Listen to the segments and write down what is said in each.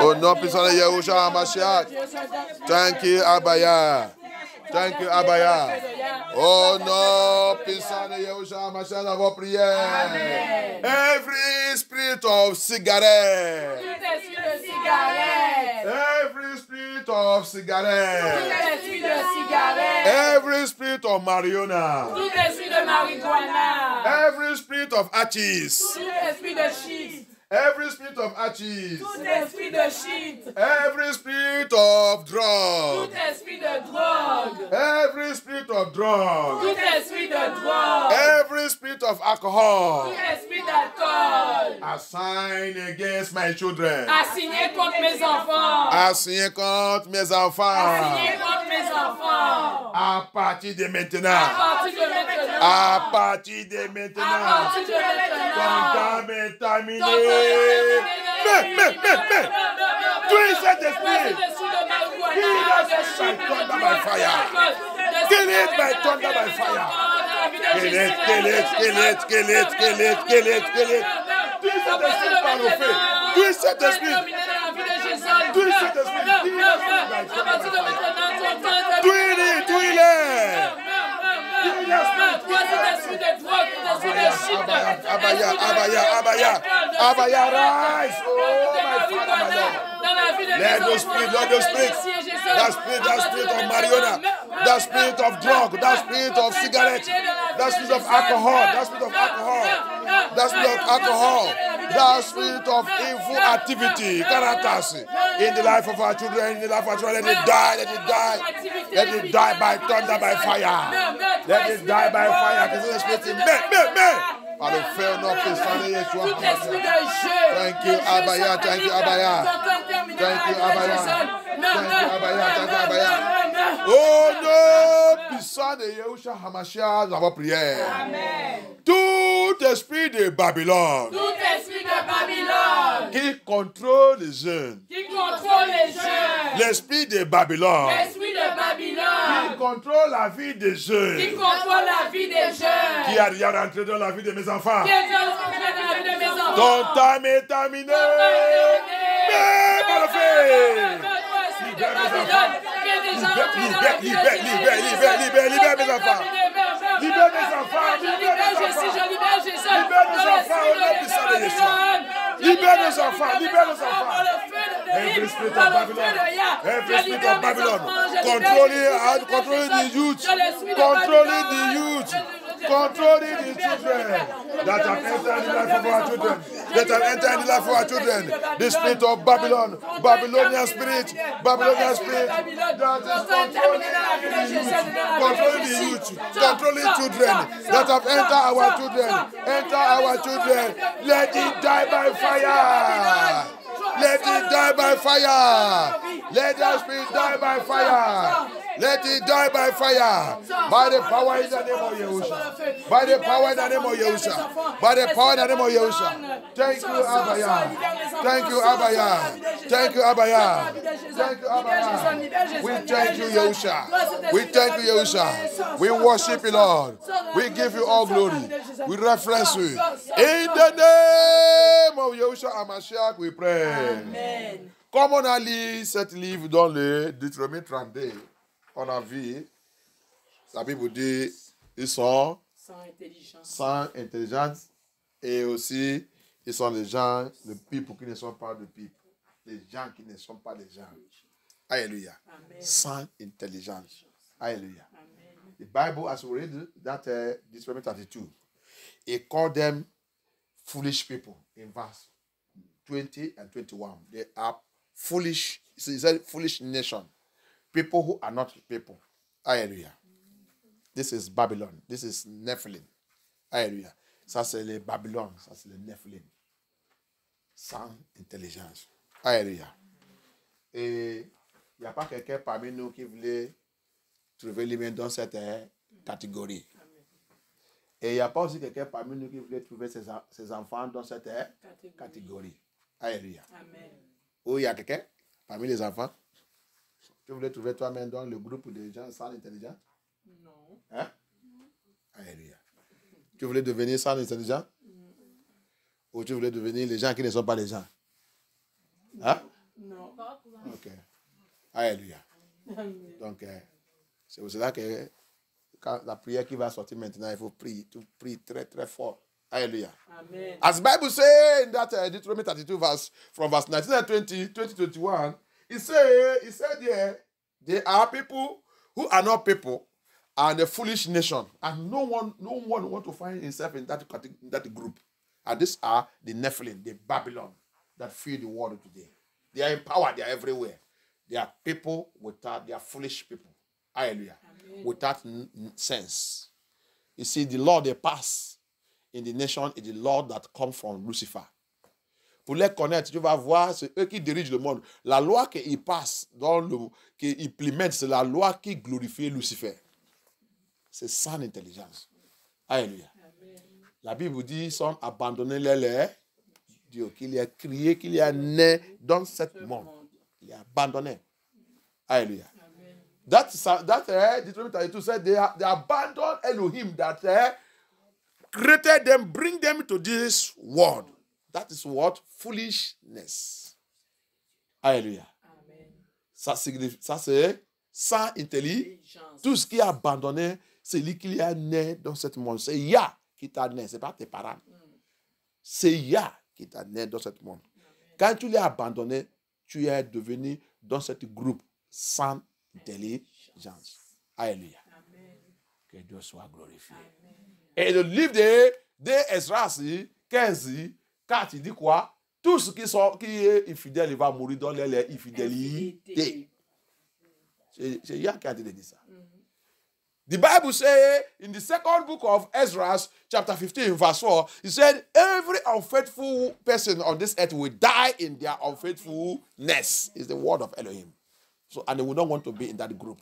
Au nom puissant de Yahushua HaMashiach. Thank you, Abaya. Thank you, Abaya. Au nom puissant de Yahushua HaMashiach, dans vos prières. Amen. Every spirit of cigarette. Tout esprit de cigarette. Every spirit of cigarette. Tout esprit de cigarette. Every spirit of marijuana. Tout esprit de marijuana. Every spirit of hachis. Tout esprit de shit. Every spirit of hachis. Tout esprit de shit. Every spirit of drug. Tout esprit de drogue. Every spirit of drug. Tout esprit de drogue. Every spirit of alcohol. Tout esprit d'alcool. Assign against my children. Assigné contre mes enfants. Assigné contre mes enfants. Assigné contre mes enfants. À partir de maintenant. À partir de maintenant. À partir de À maintenant. partir de maintenant. Ton temps est terminé. Mais. Tout cet esprit. Kill it by thunder by fire. Kill it. Tout cet esprit par le feu. Tout cet esprit. Tout cet esprit. Abaya, rise. Oh, my Father, my Lord. Let those spirits, that spirit of marijuana, that spirit of drug, that spirit of cigarette, that spirit of alcohol, that spirit of evil activity, characters in the life of our children, let it die, let it die by thunder, by fire. Let it die by fire. Par le feu, non, puissant de Yeshua. Thank you, Abaya. Thank you, Abaya. Oh non, puissant de Yeshua HaMashiach, dans vos prières. Amen. Tout esprit de Babylone. Tout esprit de Babylone. Qui contrôle les jeunes. Qui contrôle les jeunes. L'esprit de Babylone. L'esprit de Babylone. Qui contrôle la vie des jeunes. Qui contrôle la vie des jeunes. Qui a déjà rentré dans la vie de mes enfants. Qui est dans la vie de mes enfants. Ton temps est terminé. Mais par le feu. Libère mes enfants. Libère mes enfants. Libère mes enfants. Libère nos enfants. Every spirit of Babylon. Controlling the youth. Controlling the children that have entered the life of our children. The spirit of Babylon. Babylonian spirit. That is controlling the youth. Controlling children that have entered our children. Let it die by fire. Let it die by fire. Let that spirit die by fire. Let it die by fire. By the power in the name of Yahushua. By the power in the name of Yahushua. By the power in the name of Yahushua. Thank you, Abaya. Thank you, Abaya. Thank you, Abaya. Thank you, Abaya. We thank you, Yahushua. We thank you, Yahushua. We worship you, Lord. We give you all glory. We reference you. In the name of Yahushua HaMashiach, we pray. Amen. Comme on a lu cette livre dans le Deutéronome 32, on a vu, la Bible dit, ils sont sans intelligence et aussi, ils sont les gens, le people qui ne sont pas le people, les gens qui ne sont pas les gens. Alléluia. Sans intelligence. Alléluia. The Bible, as we read that Deuteronomy 32, it called them foolish people in verse 20 and 21. They are foolish, it's a foolish nation. People who are not people. Hallelujah. This is Babylon. This is Nephilim. Hallelujah. Ça c'est les Babylone. Ça c'est les Nephilim. Sans intelligence. Hallelujah. Et il n'y a pas quelqu'un parmi nous qui voulait trouver lui-même dans cette catégorie. Et il n'y a pas aussi quelqu'un parmi nous qui voulait trouver ses enfants dans cette catégorie. Alléluia. Amen. Ou il y a quelqu'un parmi les enfants tu voulais trouver toi-même dans le groupe de gens sans intelligence? Non. Hein? Alléluia. Tu voulais devenir sans intelligence? Ou tu voulais devenir les gens qui ne sont pas les gens? Hein? Non. Ok. Alléluia. Donc, c'est pour cela que quand la prière qui va sortir maintenant, il faut prier, tout prier très très fort. Hallelujah. Amen. As the Bible says in that Deuteronomy 32 from verse 19 and 20, 21, it said there are people who are not people and a foolish nation, and no one want to find himself in that group. And these are the Nephilim, the Babylon that fill the world today. They are in power, they are everywhere. They are people they are foolish people. Hallelujah. Amen. Without sense. You see, the law they pass in the nation is the law that comes from Lucifer. Pour les connaître, tu vas voir, c'est eux qui dirigent le monde. La loi qu'ils passent, qu'ils implémentent, c'est la loi qui glorifie Lucifer. C'est sans intelligence. Alléluia. Amen. La Bible dit, ils sont abandonnés Dieu, qu'il y a crié, qu'il y a né dans ce monde. Il est abandonné. Alléluia. That Deuteronomy 32 said they abandoned Elohim that created them, bring them to this world. That is what? Foolishness. Alléluia. Ça c'est sans intelligence. Tout ce qui est abandonné, c'est lui qui est né dans ce monde. C'est Yah qui t'a né, ce n'est pas tes parents. C'est Yah qui t'a né dans ce monde. Quand tu l'as abandonné, tu es devenu dans ce groupe sans intelligence. Alléluia. Que Dieu soit glorifié. Amen. Et le livre de Esdras 15, 4, il dit quoi? Tout ce qui est infidèle, il va mourir dans les infidélités. C'est Yah qui a dit ça. The Bible says in the second book of Ezra, chapter 15, verse 4, it said, every unfaithful person on this earth will die in their unfaithfulness. Is the word of Elohim. So, and they will not want to be in that group.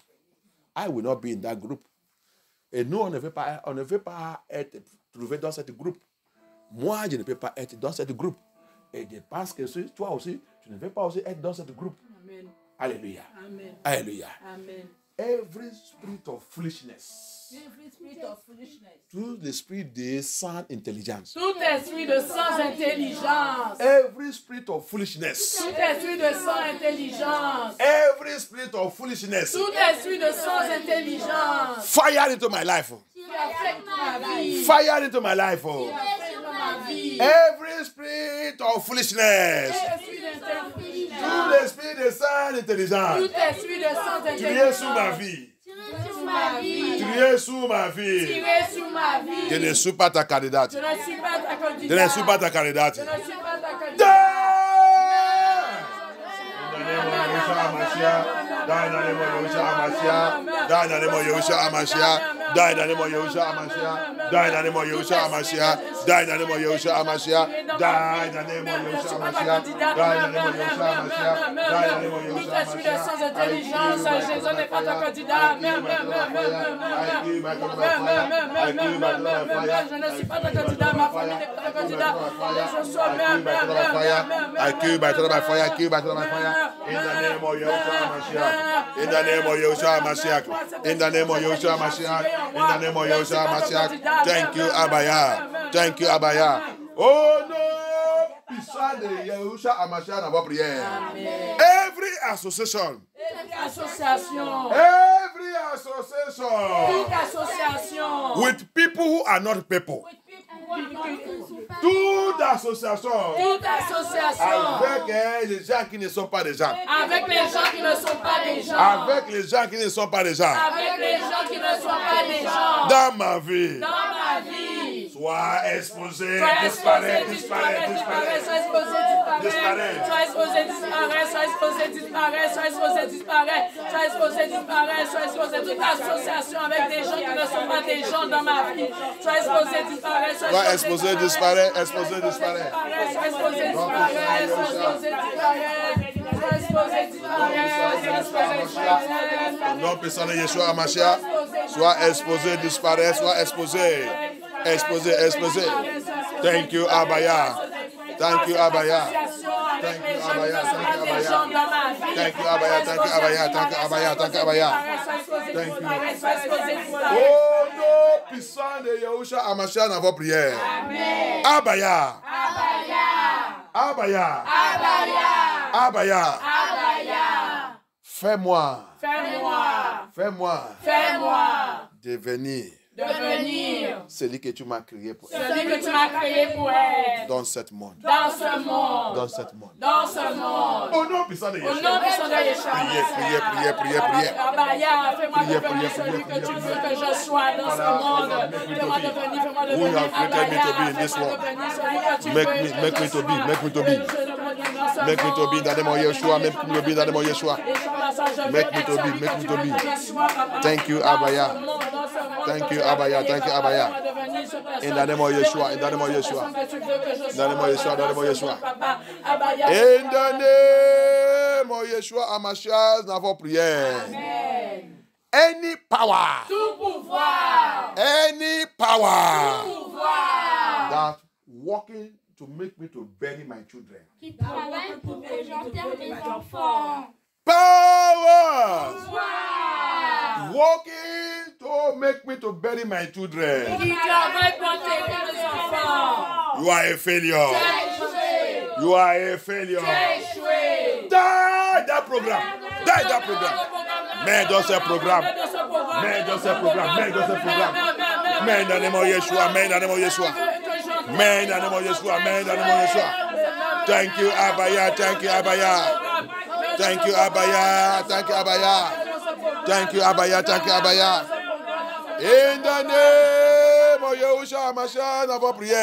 I will not be in that group. Et nous, on ne veut pas être trouvé dans cette groupe. Moi, je ne peux pas être dans cette groupe. Et je pense que toi aussi, tu ne veux pas aussi être dans cette groupe. Amen. Alléluia. Amen. Alléluia. Amen. Every spirit of foolishness. Every spirit of foolishness. Tout l'esprit de sans intelligence. Tout esprit de sans intelligence. Every spirit of foolishness. Tout esprit de sans intelligence. Every spirit of foolishness. Tout esprit de sans intelligence. Fire into my life. Fire into my life. Every spirit of foolishness. Tout l'esprit de sans intelligence. Tout esprit de sans intelligence. Tu es sous ma vie. Tu es sous ma vie. Je ne suis pas ta candidate. Je ne suis pas ta candidate. Je ne suis pas ta candidate. Je ne suis pas ta candidate. Die in the name of Yahushua Hamashiach. Die in the name of Yahushua Hamashiach. Die in the name of Yahushua Hamashiach. Die in the name of Yahushua Hamashiach. Die in the name of Yahushua Hamashiach. Die in the name of Yahushua Hamashiach. Die in the name of Yahushua Hamashiach. Die in the name of Yahushua Hamashiach. Tout esprit de sans intelligence, Jésus n'est pas ta candidat. Je ne suis pas ta candidat. Ma famille n'est pas ta candidat. Je sois I kill by fire. I kill by fire. In the name of Yahushua Hamashiach. In the name of Yahushua Hamashiach. In the name of Yahushua Hamashiach. In the name of Yahushua Hamashiach. Thank you, Abaya. Thank you, Abaya. Oh no! Puissant de Yahushua Hamashiach dans votre prière. Every association. Every association. Toute association. With people who are not people. Toute association. Toute association. Avec les gens qui ne sont pas des gens. Avec les gens qui ne sont pas des gens. Avec les gens qui ne sont pas des gens. Avec les gens qui ne sont pas des gens. Dans ma vie. Dans ma vie. Sois exposé, disparaît. Sois exposé, disparaît. Sois exposé, disparaît. Sois exposé, toute association avec des gens qui ne sont pas des gens dans ma vie. Sois exposé, disparaît. Sois exposé, disparaît. Exposé, disparaît. Sois exposé, disparaît. Sois exposé, disparaît. Non, puissant de Yeshua Hamashiach. Sois exposé, disparaît. Sois exposé. Exposé. Thank you, Abaya. Thank you, Abaya. Thank you, Abaya. Thank you, Abaya. Thank you, Abaya. Thank you, Abaya. Thank you, Abaya. Thank you. Oh non, puissant de Yahushua Hamashiach dans vos prières. Abaya. Abaya. Abaya. Abaya. Fais-moi. Fais-moi. Fais-moi. Fais-moi. Devenir. Devenir. Celui que tu m'as créé pour être. Celui que tu m'as créé pour être. Dans ce monde. Dans ce monde. Dans ce monde. Dans ce monde. Au nom puissant de Au Yeshua. nom puissant de Yeshua. Priez. Abaya, fais-moi devenir celui que tu veux que je sois dans ce monde. Fais-moi devenir, fais-moi devenir. Abaya, fais-moi devenir celui que tu veux. Make me to be. Make me to be in the name of Yeshua. Make me to be in the name of Yeshua. Make me to be. Make me to be. Thank you, Abaya. Thank you, Abaya. Thank you, Abaya. In the name of Yeshua. In the name of Yeshua. In the name of Yeshua. In the name of Yeshua. In the name of Yeshua, Hamashiach, nous avons prié. Amen. Any power. Tout pouvoir. Any power. Tout pouvoir. That working to make me to bury my children. Qui travaille pour que j'enterre mes enfants. Power. Pouvoir. Working to make me to bury my children. Qui travaille pour enterrer mes enfants. You are a failure. Échoué. You are a failure. Échoué. Die that program. Die that program. Mais dans ce programme. Mais dans ce programme. Mais dans ce programme. Mais dans le nom de Yeshua. Mais dans le nom de Yeshua. Mais dans le nom de Yeshua. Mais dans le nom de Yeshua. Thank you, Abaya. Thank you, Abaya. Thank you, Abaya. Thank you, Abaya. Thank you, Abaya. Thank you, Abaya. In the name of Yahushua Hamashiach, nous avons prié.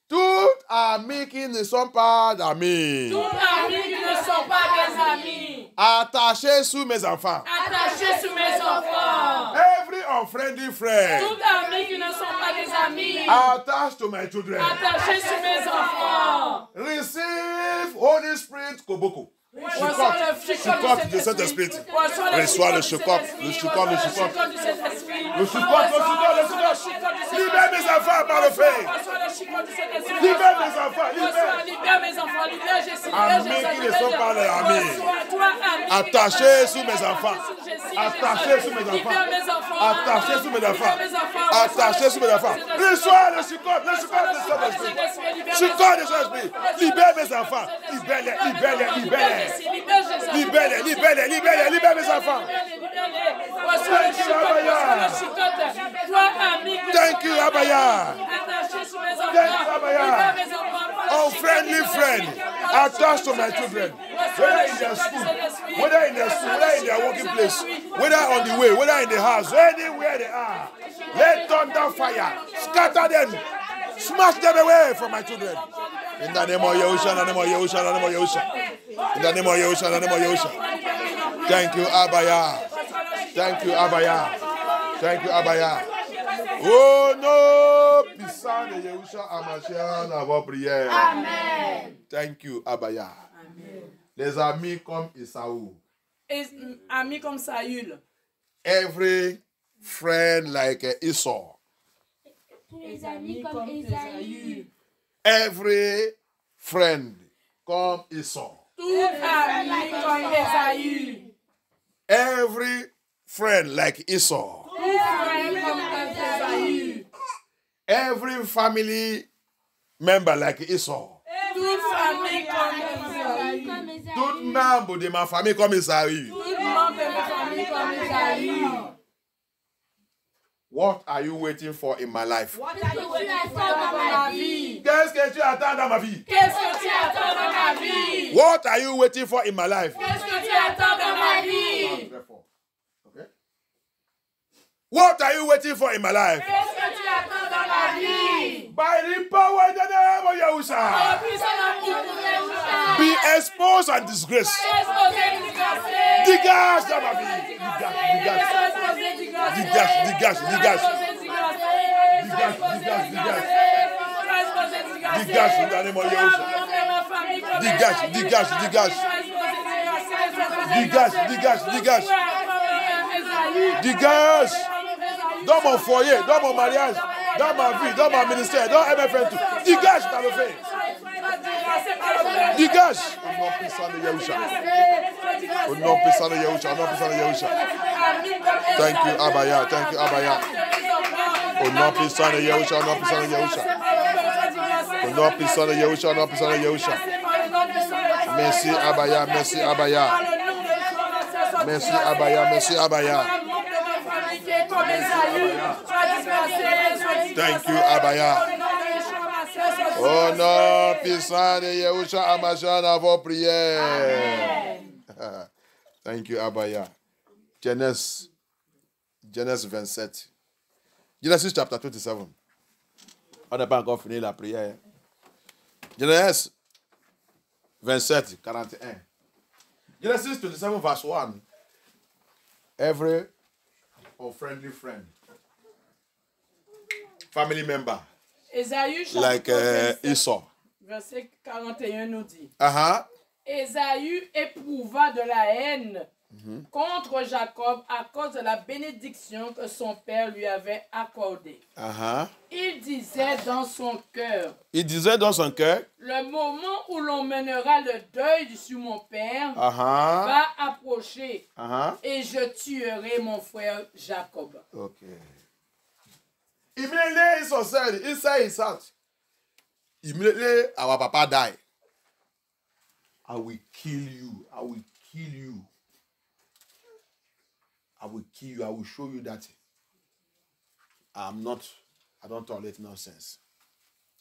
Toutes amies qui ne sont pas d'amis. Toutes amies qui ne sont pas des amis. Attachés sous mes enfants. Attachés sous mes enfants. Every unfriendly friend. Toutes amies qui ne sont pas des amis. Attached to my children. Attachés sous mes enfants. Receive Holy Spirit Koboko. Reçois le Chicote de cet esprit. Reçois le chicote. Le chicote. Le chicote. Libère mes enfants par le feu. Libère mes enfants. Libère mes enfants. Libère Jessie. Amis qui ne sont pas les amis. Attachés sous mes enfants. Attachés sous mes enfants. Attachés sous mes enfants. Attachés sous mes enfants. Reçois le chicote. Le chicote de cet esprit. Chicote de cet esprit. Libère mes enfants. Libère-les. Libère mes enfants. Thank you, Abaya. Unfriendly friend attached to my children, whether in their school, whether in their working place, whether on the way, whether in the house, anywhere they are. Let thunder fire scatter them, smash them away from my children. In the name of Yahushua, in the name of Yahushua, in the name of Yahushua. In the name of Yahushua, in the name of Yahushua. Thank you, Abaya. Thank you, Abaya. Thank you, Abaya. Oh no, puissant de Yahushua Hamashiach, nous avons prié. Amen. Thank you, Abaya. Amen. Les amis comme Esaü. Amis comme Saül. Every friend like Esau. Tous les amis comme Esaü. Every friend comme Esau. Tous amis comme Esaü. Every friend like Esau. Tous frères comme Esaü. Every family member like Esau. Toute famille comme Esaü. Tout membre de ma famille comme Esaü. Tout membre de ma famille comme Esaü. What are you waiting for in my life? Qu'est-ce que tu attends dans ma vie? Qu'est-ce que tu attends dans ma vie? Qu'est-ce que tu attends dans ma vie? What are you waiting for in my life? Qu'est-ce que tu attends dans ma vie? Okay. What are you waiting for in my life? Qu'est-ce que tu attends dans ma vie? By the power in the name of Yahushua. Be exposed and disgraced. Dégage dans ma vie. Dégage. Dégage dans le nom de Yahushua. Dégage. Dégage. Dans mon foyer, dans mon mariage, dans ma vie, dans mon ministère, dans MFN tout. Dégage dans le fait. Dégage. Au nom puissant de Yahushua. Au nom puissant de Yahushua. Thank you, Abaya. Au nom puissant de Yahushua. Au nom puissant de Yahushua. Merci, Abaya. Merci Abaya, merci Abaya. Thank you Abaya. Au nom puissant de Yahusha Hamashiach dans vos prières. Thank you Abaya. Genèse 27. Genesis chapter 27. On n'a pas encore fini la prière. Genèse 27, 41. Genesis 27, verse 1. Every friendly friend, family member, like Esau. Verset 41 nous dit. Ésaü éprouva de la haine contre Jacob à cause de la bénédiction que son père lui avait accordée. Il disait dans son cœur. Le moment où l'on mènera le deuil sur mon père va approcher et je tuerai mon frère Jacob. Okay. Immediately Esau said, inside his heart, immediately our papa died. I will kill you. I will kill you. I will kill you. I will show you that I don't tolerate nonsense.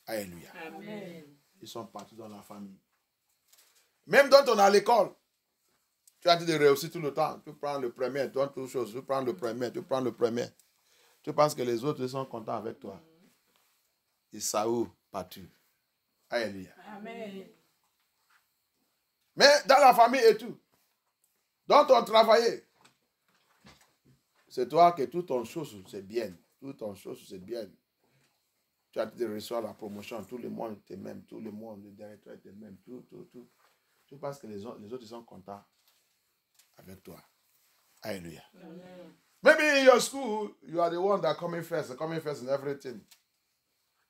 Alléluia. Amen. Ils sont partis dans la famille. Même quand on est à l'école, tu as dit de réussir tout le temps. Tu prends le premier, tu donnes toutes choses. Tu prends le premier, tu prends le premier. Tu penses que les autres sont contents avec toi. Esaü parti. Alléluia. Amen. Mais dans la famille et tout, dans ton travail, c'est toi que toute ton chose, c'est bien. Toute ton chose, c'est bien. Tu as dit de recevoir la promotion. Tout le monde t'aime. Tout le monde, le directeur t'aime. Tout. Tu penses que les autres sont contents avec toi. Alléluia. Amen. Maybe in your school, you are the one that coming first in everything.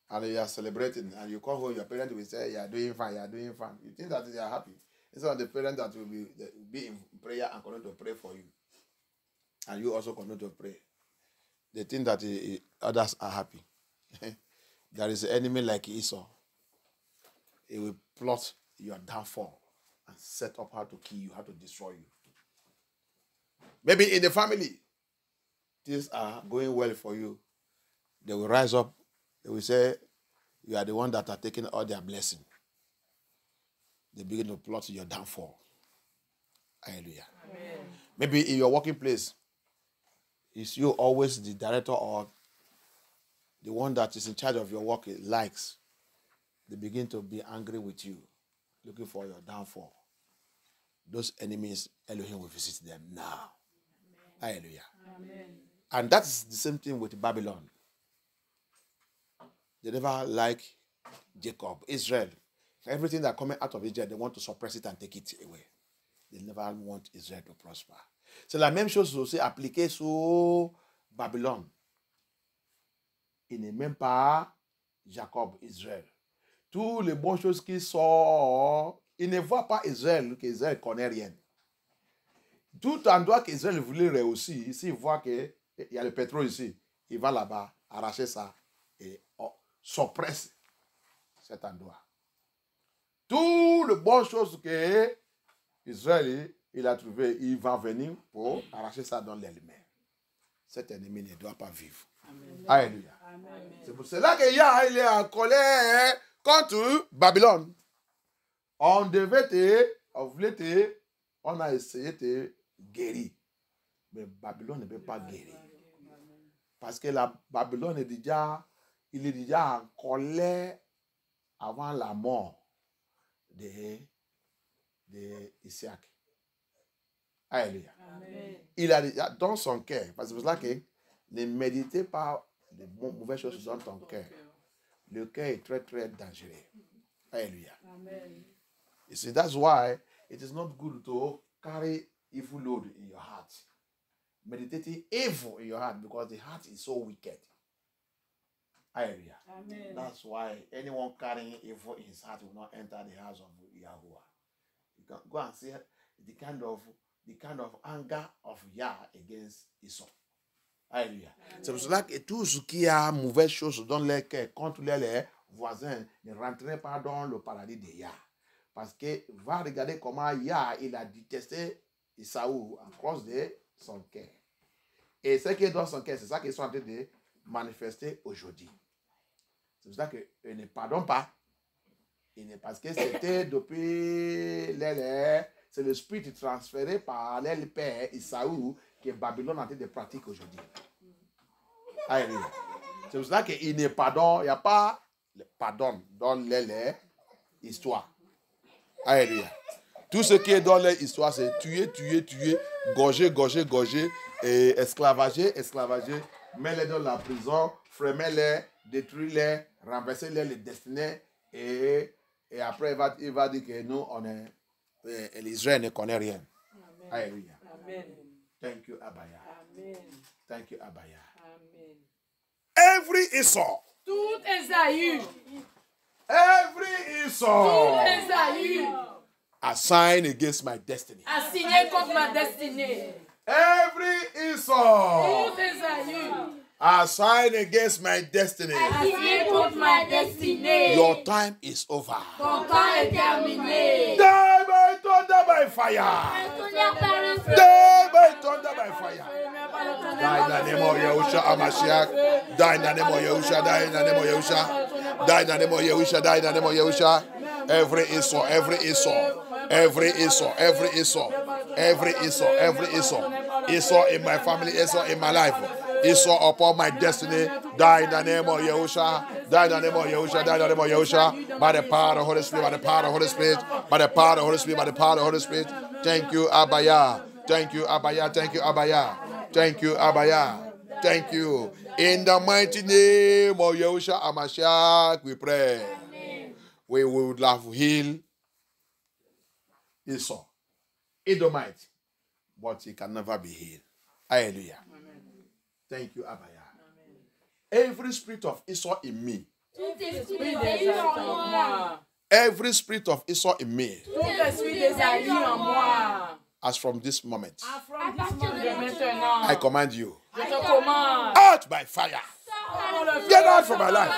And you are celebrating. And you come home, your parents will say, you are doing fine. You think that they are happy. Instead of the parents that will be in prayer and continue to pray for you. And you also continue to pray. They think that others are happy. There is an enemy like Esau. He will plot your downfall and set up how to kill you, how to destroy you. Maybe in the family, things are going well for you. They will rise up. They will say, you are the one that are taking all their blessing. They begin to plot your downfall. Hallelujah. Amen. Maybe in your working place, is you always the director or the one that is in charge of your work likes. They begin to be angry with you, looking for your downfall. Those enemies, Elohim will visit them now. Amen. Hallelujah. Amen. And that's the same thing with Babylon. They never like Jacob, Israel. Everything that comes out of Israel, they want to suppress it and take it away. They never want Israel to prosper. C'est la même chose aussi appliquée sur Babylone. Il n'est même pas Jacob, Israël. Toutes les bonnes choses qui sortent, il ne voit pas Israël, qu'Israël ne connaît rien. Tout endroit qu'Israël voulait réussir, ici, il voit qu'il y a le pétrole ici. Il va là-bas, arracher ça et suppresse cet endroit. Toutes les bonnes choses que Israël il a trouvé, il va venir pour arracher ça dans les mains. Cet ennemi ne doit pas vivre. Amen. Alléluia. Amen. C'est pour cela qu'il est en colère contre Babylone. On a essayé de guérir. Mais Babylone ne peut pas guérir. Parce que la Babylone est déjà en colère avant la mort de Isaac. Alléluia. Amen. Il a déjà dans son cœur, parce que c'est pour cela que ne méditez pas les mauvaises choses dans ton cœur. Le cœur est très très dangereux. Alléluia. Amen. You see, that's why it is not good to carry evil load in your heart. Meditating evil in your heart because the heart is so wicked. Hallelujah. Amen. That's why anyone carrying evil in his heart will not enter the house of Yahuwah. You can go and see the kind of anger of Yah against Esau. Alléluia. C'est pour cela que tout ce qui a mauvaise chose dans les cœurs contre les voisins ne rentrerait pas dans le paradis de Yah. Parce que va regarder comment Yah il a détesté Isaou à cause de son cœur. Et ce qui est dans son cœur, c'est ça qu'ils sont en train de manifester aujourd'hui. C'est pour ça qu'ils ne pardonnent pas. Parce que c'était depuis c'est le spirit transféré par leur père Isaou que Babylone est en train de pratiquer aujourd'hui. Alléluia. C'est pour ça qu'il ne pardonne, il n'y a pas le pardon dans leur histoire. Alléluia. Tout ce qui est dans leur histoire, c'est tuer, gorger, et esclavager, mettre-les dans la prison, fremer-les, détruire-les, renverser-les, les destiner, et après il va dire que nous, l'Israël ne connaît rien. Amen. Alléluia. Amen. Thank you, Abaya. Amen. Thank you, Abaya. Amen. Every Esau. Tout Esaü. Every Esau. Tout Esaü. A sign against my destiny. A signé contre ma destinée. Every Esau. Tout Esaü. A sign against my destiny. A signé contre ma destinée. Your time is over. Ton temps est terminé. Die by thunder by fire. Die by thunder by fire. Die in the name of Yahusha Hamashiach. Die in the name of Yahusha. Die in the name of Yahusha. Die in the name of Yahusha. Die in the name of Yahusha. Every Esau, every Esau, every Esau, every Esau, every Esau, every Esau, Esau in my family, Esau in my life, Esau upon my destiny, die in the name of Yahusha, die in the name of Yahusha, die in the name of Yahusha, by the power of the Holy Spirit, by the power of the Holy Spirit, by the power of the Holy Spirit, by the power of the Holy Spirit. Thank you, Abaya. Thank you, Abaya. Thank you, Abaya. Thank you, Abaya. Thank you. In the mighty name of Yahusha Hamashiach, we pray. We would have healed Esau, Edomite, but he can never be healed. Hallelujah. Amen. Thank you, Abaya. Amen. Every spirit of Esau in me. Every spirit of Esau in me. As from this moment, I command you. Out by fire. Get out from my life.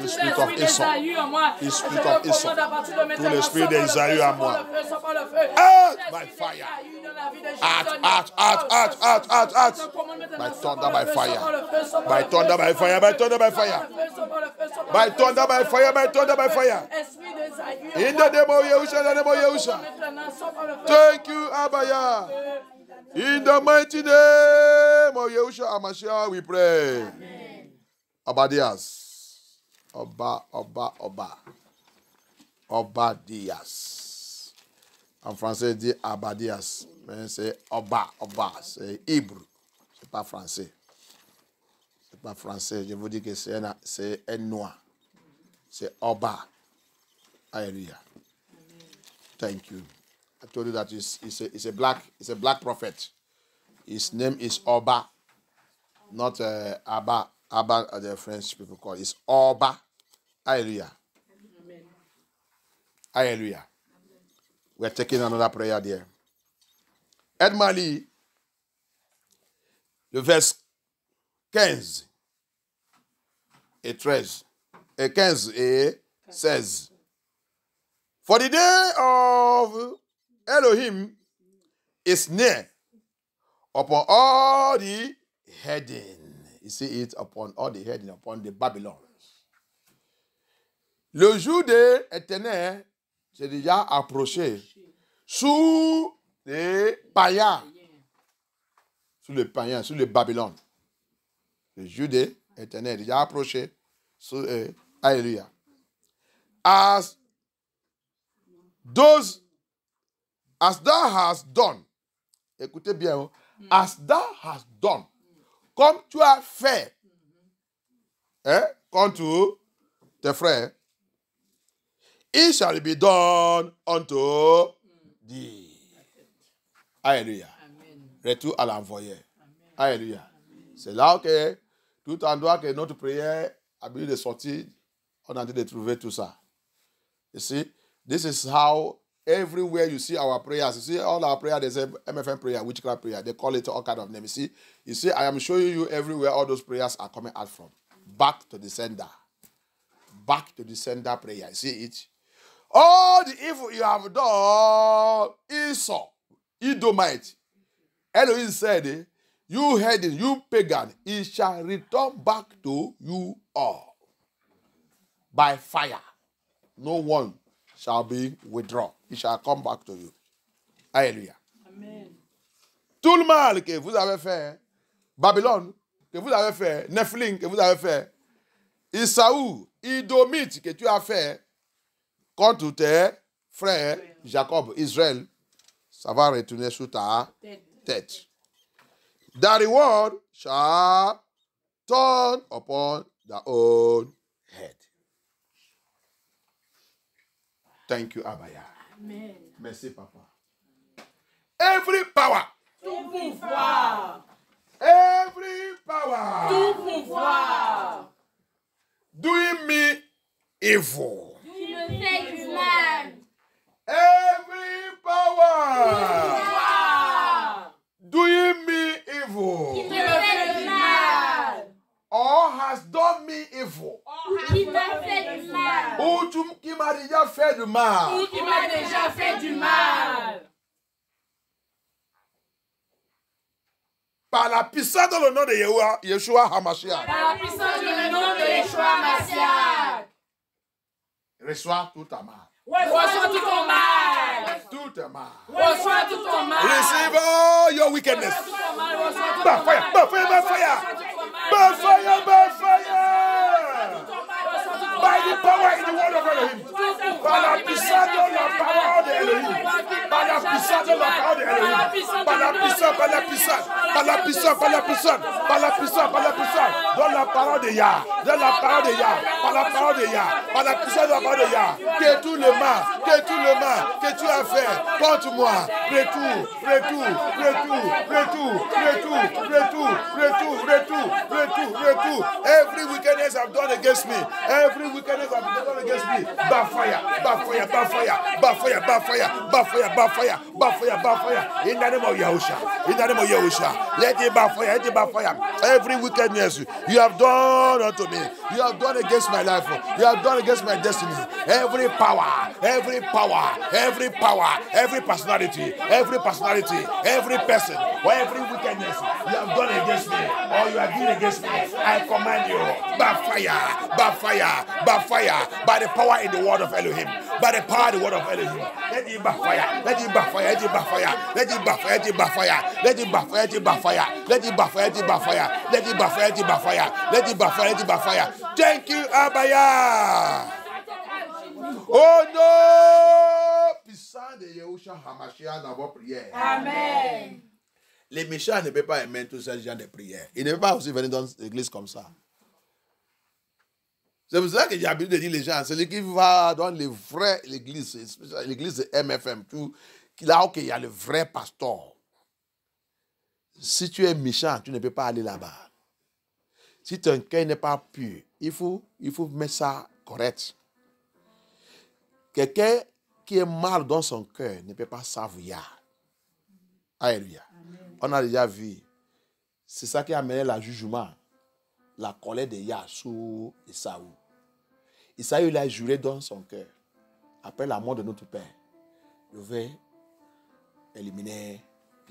Le spirit of Esau. Le spirit of Esau. Tout l'esprit d'Esaü à moi. Out by fire. Out. By thunder, by fire. By thunder, by fire. By thunder, by fire. By thunder, by fire. By thunder, by fire. In the name of Yahusha, in the name of Yahusha. Thank you, Abaya. In the mighty name of Yahusha Hamashiach, we pray. Amen. Obadias. Obadias. En français, dit Abadias. Mais c'est Oba. C'est hébreu. C'est pas français. C'est pas français. Je vous dis que c'est un noir. C'est Oba. Hallelujah. Thank you. I told you that it's a black prophet. His name is Oba, not Abba. Abba, the French people call it. It's Oba. Hallelujah. Amen. Hallelujah. We're taking another prayer there. Edmali, le verse 15 et 13, et 15 et 16. For the day of Elohim is near upon all the heading. You see it upon all the heading, upon the Babylons. Le jour de l'Éternel s'est déjà approché sous les païens. Sous les païens, sous les Babylone. Le jour de l'Éternel est déjà approché sous Alléluia. As thou hast done. Écoutez bien. As thou hast done. Comme tu as fait. Contre tes frères. It shall be done unto thee. Alléluia. Retour à l'envoyé. Alléluia. C'est là que tout endroit que notre prière a besoin de sortir, on a en train de trouver tout ça. You see, this is how everywhere you see our prayers, you see all our prayers, there's a MFM prayer, witchcraft prayer, they call it all kind of names. You see, I am showing you everywhere all those prayers are coming out from. Back to the sender. Back to the sender prayer. You see it? All the evil you have done, Edomite. Elohim said, you heathen, you pagan, it shall return back to you all by fire. No one shall be withdrawn. It shall come back to you. Alléluia. Amen. Tout le mal que vous avez fait, Babylone, que vous avez fait, Nephilim, que vous avez fait, Isaou, Idomite, que tu as fait contre tes frères, Jacob, Israël, ça va retourner sur ta tête. The reward shall turn upon thy own head. Thank you, Abaya. Amen. Merci, Papa. Every power. Tout pouvoir. Every power. Tout pouvoir. Doing me evil. Qui me fait du mal. Every power. Pouvoir. Doing me Qui evil. me fait du mal. Or has done me evil. Qui m'a fait du mal. Ou qui m'a déjà fait du mal. Ou qui m'a déjà fait du mal. Par la puissance dans le nom de Yeshua HaMashiach. Par la puissance du nom de Yeshua Mashiach. Reçois tout ta mal. Reçois tout ton mal. Tout ta mal. Reçois tout ton mal. Receive all your wickedness. Reçois tout ton mal. Reçois tout By ton fire, mal. by fire, by fire. By fire, by fire. By the power in the word of Elohim. Par la puissance de la parole de Elohim. Par la puissance de la parole de Elohim. Par la puissance, par la puissance. Par la puissance, par la puissance. Par la puissance, par la puissance. Dans la parole de Yah. Dans la parole de Yah. Par la parole de Yah. Par la puissance de la parole de Yah. Que tout le mal que tu as fait contre moi. Retour. Every wickedness I've done against me. Every wickedness I've done against me. By fire. In the name of Yahushua. Let it by fire. Every wickedness you have done unto me. You have done against my life. You have done against my destiny. Every power, every personality, every person, or every wickedness you have done against me, or you are doing against me, I command you, by fire, by the power in the word of Elohim, by the power in the word of Elohim. Let it backfire. Thank you, Abaya. Oh non! Puissant de Yahushua HaMashiach dans vos prières. Amen. Les méchants ne peuvent pas aimer tous ces gens de prière. Ils ne peuvent pas aussi venir dans l'église comme ça. C'est pour ça que j'ai l'habitude de dire les gens, celui qui va dans les vraies églises, l'église de MFM, là où il y a le vrai pasteur. Si tu es méchant, tu ne peux pas aller là-bas. Si ton cœur n'est pas pur, il faut mettre ça correct. Quelqu'un qui est mal dans son cœur ne peut pas savoir. Alléluia. On a déjà vu. C'est ça qui a amené le jugement, la colère de Yah sur Esaü. Esaü, il a juré dans son cœur, après la mort de notre père, il veut éliminer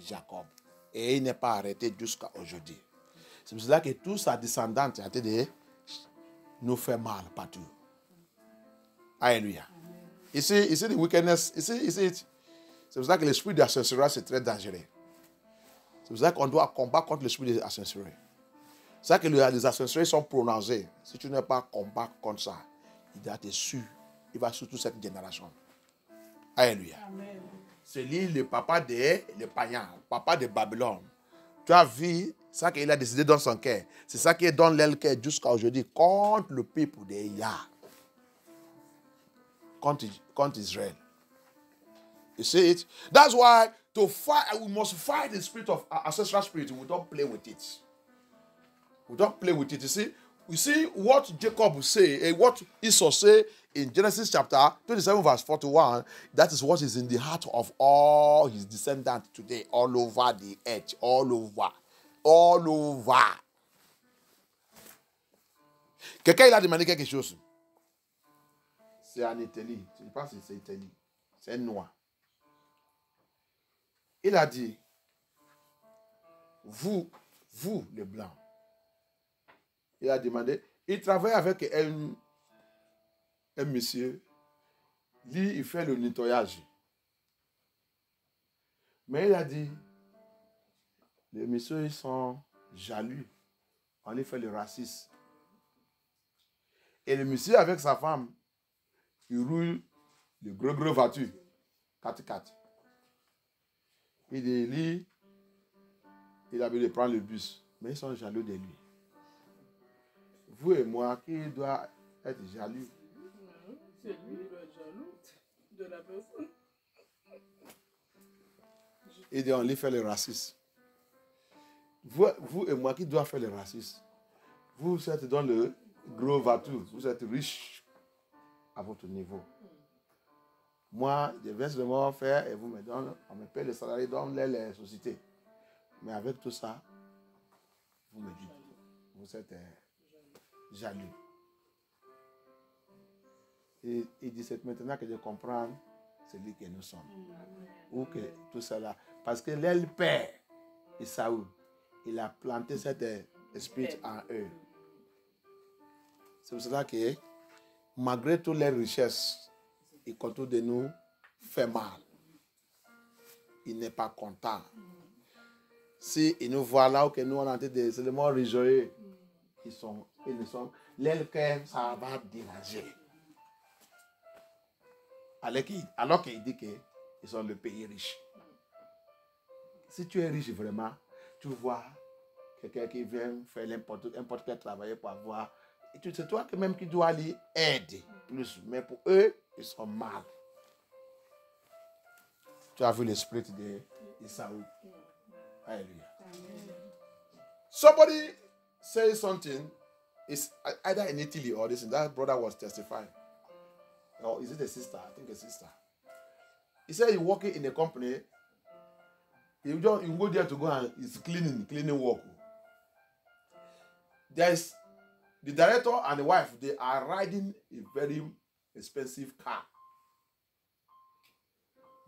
Jacob. Et il n'est pas arrêté jusqu'à aujourd'hui. C'est pour cela que toute sa descendante a été de nous faire mal partout. Alléluia. Ici, the wickedness, ici, c'est pour ça que l'esprit de la sorcellerie, c'est très dangereux. C'est pour ça qu'on doit combattre contre l'esprit de la sorcellerie. C'est pour ça que les sorcelleries sont prononcées. Si tu n'as pas combat contre ça, il doit être sûr. Il va sur toute cette génération. Alléluia. C'est lui, le papa des païens, le papa de Babylone. Tu as vu ça qu'il a décidé dans son cœur. C'est ça qui est dans l'aile jusqu'à aujourd'hui contre le peuple de Yah. Contre Israël. You see it? That's why to fight, we must fight the spirit of ancestral spirit. We don't play with it. We don't play with it. You see what Jacob say, what Esau say in Genesis chapter 27 verse 41. That is what is in the heart of all his descendants today, all over the earth, all over. Quelqu'un il a demandé quelque chose. C'est en Italie. Je ne sais pas si c'est Italie. C'est noir. il a dit, vous les Blancs, il a demandé, il travaille avec un monsieur, lui, il fait le nettoyage. Mais il a dit, les messieurs, ils sont jaloux. On les fait le racisme. Et le monsieur avec sa femme, il roule le gros voiture, 4x4. Il dit, lui, il a envie de prendre le bus, mais ils sont jaloux de lui. Vous et moi, qui doit être jaloux? C'est lui qui doit être jaloux de la personne. Il dit, on lui fait le racisme. Vous et moi, qui doit faire le racisme? Vous êtes dans le gros voiture, vous êtes riche à votre niveau. Moi, je viens seulement faire et vous me donnez, on me paye le salarié dans les sociétés. Mais avec tout ça, vous me dites, vous êtes jaloux. Et il dit, c'est maintenant que je comprends celui que nous sommes. Ou que tout cela. Parce que leur père, Esaü, il a planté cet esprit en eux. C'est pour cela que, malgré toutes les richesses, il continue de nous faire mal. Il n'est pas content. Si il nous voit là où que nous on est en train de seulement réjouir, leur cœur, ça va déranger. Alors qu'il dit qu'ils sont le pays riche. Si tu es riche vraiment, tu vois quelqu'un qui vient faire n'importe quel travail pour avoir. C'est toi même qui dois aller aider plus. Mais pour eux, ils sont mal. Tu as vu l'esprit d'Esaü. Hallelujah. Somebody say something. It's either in Italy or this. That brother was testifying. Or is it a sister? I think a sister. He said he's working in a company. You go there to go and it's cleaning work. There's the director and the wife, they are riding a very expensive car.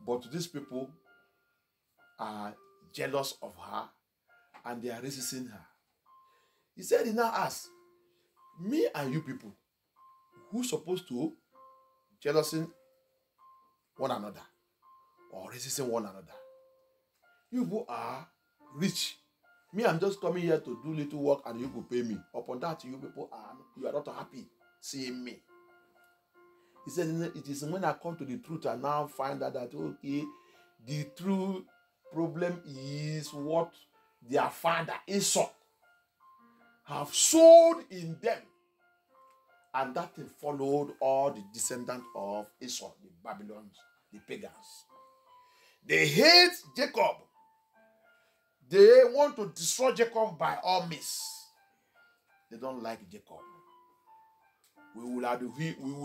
But these people are jealous of her and they are resisting her. He said he now asks, me and you people, who's supposed to jealousing one another or resisting one another? You people are rich. Me, I'm just coming here to do little work and you will pay me. Upon that, you people you are not happy seeing me. He said, it is when I come to the truth and now find out that, okay, the true problem is what their father, Esau, have sowed in them. And that thing followed all the descendants of Esau, the Babylons, the pagans. They hate Jacob. They want to destroy Jacob by all means. They don't like Jacob. We will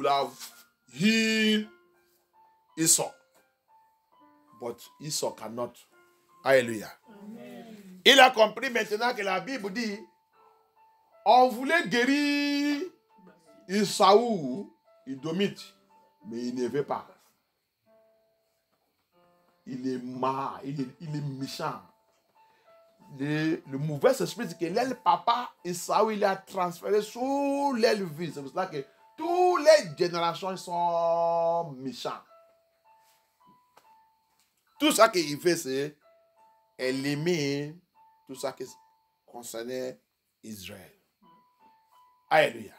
have healed Esau. But Esau cannot. Alléluia. Amen. Il a compris maintenant que la Bible dit, on voulait guérir Esaü, Édomite, mais il ne veut pas. Il est mal, il est méchant. Le mauvais esprit, c'est que le papa Esaü, il a transféré sur les vies. C'est pour cela que toutes les générations sont méchants. Tout ça qu'il fait, c'est éliminer tout ça qui concernait Israël. Alléluia.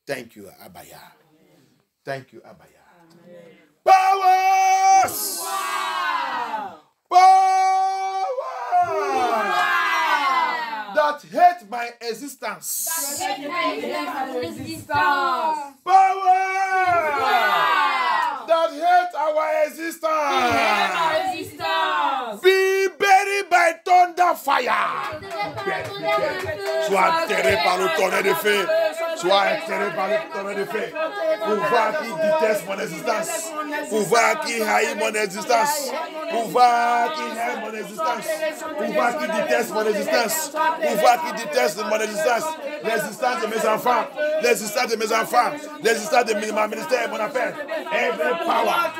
Thank you, Abaya. Thank you, Abaya. Powers! Wow! Power! That hate my existence. Power! That hate our existence. Be buried by thunder fire. Sois atterré par le tonnerre de feu. Sois atterré par le tonnerre de feu. Pour voir qui déteste mon existence. Pour voir qui haït mon existence. Pouvoir qui aime mon existence. Pouvoir qui déteste mon existence. Pouvoir qui déteste mon existence. L'existence de mes enfants. L'existence de mes enfants. L'existence de mon ministère, mon appel. Every power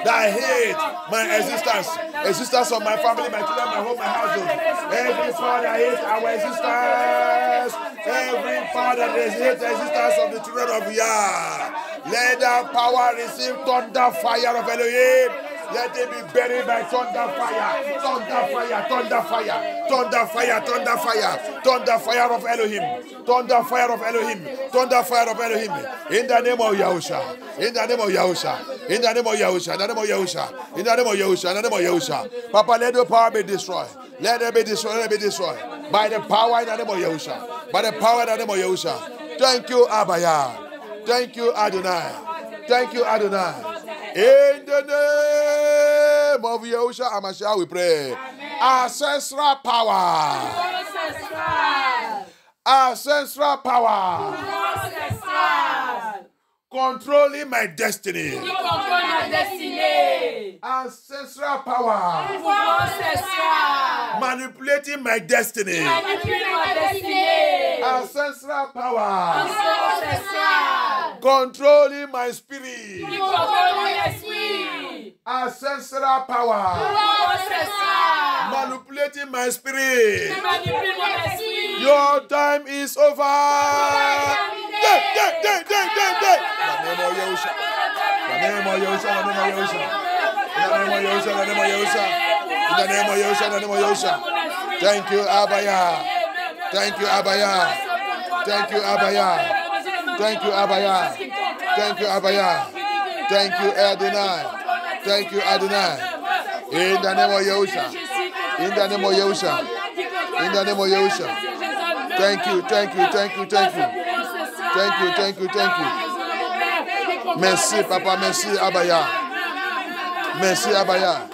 that hate my existence of my family, my children, my home, my household. Every power that hates our existence. Every power that hates the existence of the children of Yah. Let that power receive thunder fire of Elohim. Let it be buried by thunder fire. Thunder fire, thunder fire. Thunder fire, thunder fire. Thunder fire of Elohim. Thunder fire of Elohim. Thunder fire of Elohim. In the name of Yahusha. In the name of Yahusha. In the name of Yahusha. In the name of Yahusha. In the name of Yahusha. In the name of Yahusha. Papa, let the power be destroyed. Let it be destroyed. Let it be destroyed. By the power in the name of Yahusha. By the power in the name of Yahusha. Thank you, Abaya. Thank you, Adonai. Thank you, Adonai. In the name of Yahushua HaMashiach, we pray. Amen. Ancestral power. Ancestral power. Controlling my destiny. Ancestral power. Manipulating my destiny. Ancestral power. Controlling my spirit. Ancestral power. Manipulating my spirit. Your time is over. The name of Yahushua. The name of Yahushua. The name of Yahushua. The name of Yahushua. The name of Yahushua. The name of Yahushua. The name of Yahushua. Thank you, Abaya. Thank you, Abaya. Thank you, Abaya. Thank you, Abaya. Thank you, Abaya. Thank you, Adonai. Thank you, Adonai. In the name of Yahushua. In the name of Yahushua. In the name of Yahushua. Thank you, thank you, thank you, thank you. Thank you, thank you, thank you. Merci, Papa, merci, Abaya. Merci, Abaya.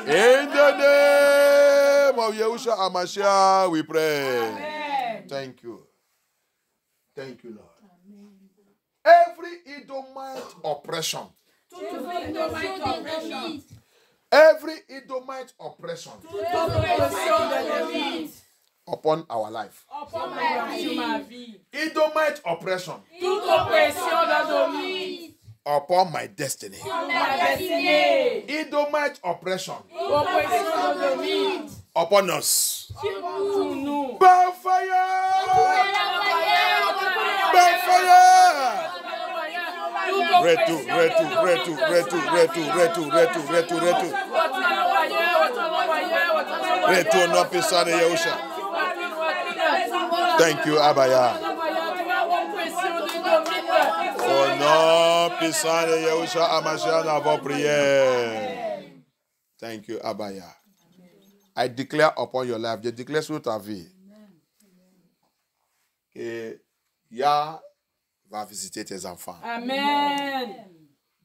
In the name of Yahushua HaMashiach, we pray. Amen. Thank you. Thank you, Lord. Amen. Every Edomite oppression. Every Edomite oppression. Upon our life. Edomite oppression. Upon my destiny. Edomite oppression. Upon us. By fire! By fire! Retu. Retu no pisane Yahusha. Thank you, Abaya. Oh non, pisane Yahusha HaMashiach avant prière. Thank you, Abaya. I declare upon your life, je déclare sur ta vie que Yah va visiter tes enfants. Amen.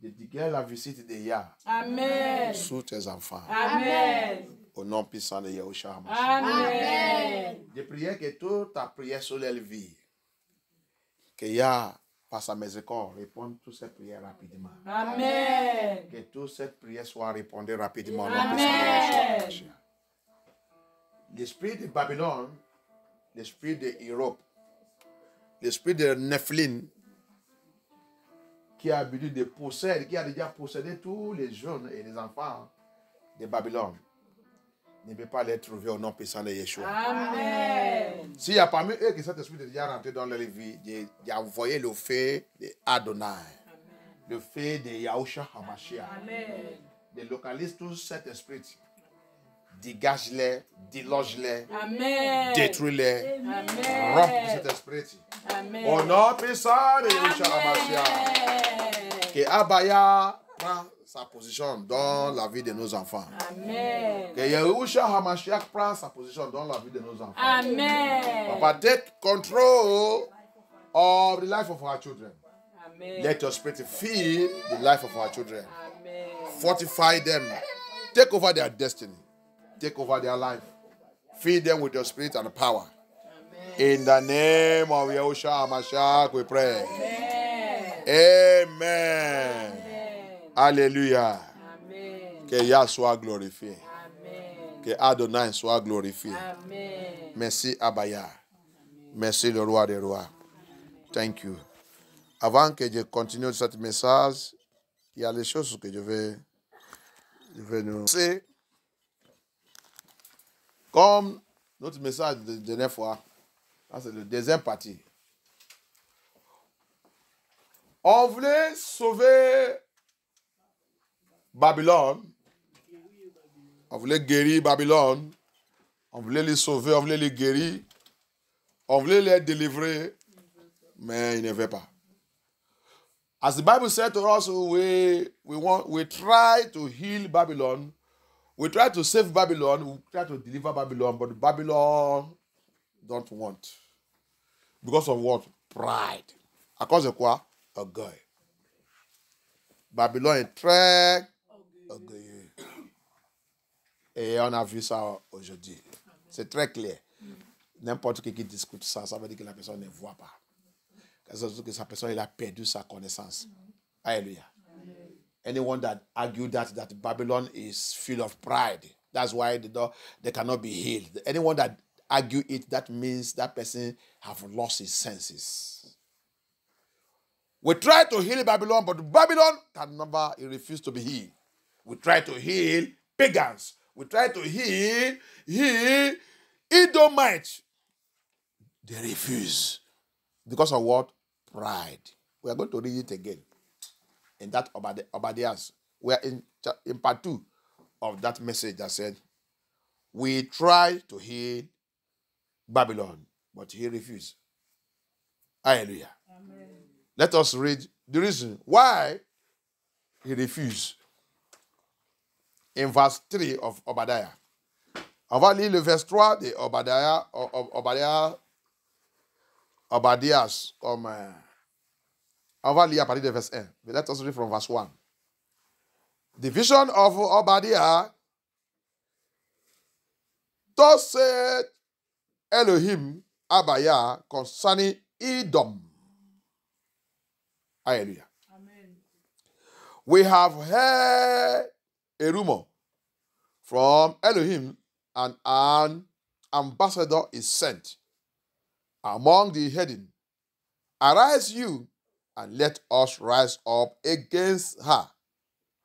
Je déclare la visite de Yah. Amen. Sur tes enfants. Amen. Au nom puissant de Yahushua HaMashiach. Amen. Je prie que toute ta prière sur la vie, que Yah, par sa miséricorde, réponde toutes ces prières rapidement. Amen. Que toutes ces prières soient répondues rapidement. Au nom puissant de Yahushua HaMashiach. L'esprit de Babylone, l'esprit d'Europe, l'esprit de Nephilim, qui a l'habitude de posséder, qui a déjà possédé tous les jeunes et les enfants de Babylone, ne peut pas les trouver au nom puissant de Yeshua. Amen. S'il y a parmi eux qui cet esprit est déjà rentré dans leur vie, j'ai envoyé le feu de Adonai, le feu de Yahushua HaMashiach, de localiser tout cet esprit. Dégage-les, déloge-les, détruis-les, romps cet esprit. Au nom puissant de Yahushua HaMashiach. Que Abaya prend sa position dans la vie de nos enfants. Amen. Que Yahushua HaMashiach prend sa position dans la vie de nos enfants. Amen. Papa, take control of the life of our children. Amen. Let your spirit fill the life of our children. Amen. Fortify them. Take over their destiny. Take over their life. Feed them with your spirit and power. Amen. In the name of Yahushua HaMashiach, we pray. Amen. Amen. Amen. Hallelujah. Amen. Que Yah soit glorifié. Amen. Que Adonai soit glorifié. Amen. Merci Abaya. Merci le roi des rois. Thank you. Avant que je continue ce message, il y a des choses que je vais nous... C'est comme notre message de la dernière fois, c'est le deuxième partie. On voulait sauver Babylone. On voulait guérir Babylone. On voulait les sauver, on voulait les guérir. On voulait les délivrer. Mais ils ne veulent pas. As the Bible said to us, we try to heal Babylon. We try to save Babylon. We try to deliver Babylon. But Babylon don't want. Because of what? Pride. À cause de quoi? Orgueil. Babylone est très orgueilleux. Et on a vu ça aujourd'hui. C'est très clair. N'importe qui discute ça, ça veut dire que la personne ne voit pas. Ça veut dire que sa personne elle a perdu sa connaissance. Alléluia. Anyone that argue that Babylon is full of pride, that's why they cannot be healed. Anyone that argue it, that means that person have lost his senses. We try to heal Babylon, but Babylon can never refuse to be healed. We try to heal pagans. We try to heal Edomites. They refuse. Because of what? Pride. We are going to read it again. In that Obadiah. We are in part 2 of that message that said, we try to heal Babylon, but he refused. Hallelujah. Amen. Let us read the reason why he refused. In verse 3 of Obadiah. On va lire le verse 3 de Obadiah comme... on va lire à partir de verse 1. But let us read from verse 1. The vision of Obadiah. Thus said Elohim Abaya concerning Edom. Hallelujah. Amen. We have heard a rumor from Elohim, and an ambassador is sent among the heathen. Arise you, and let us rise up against her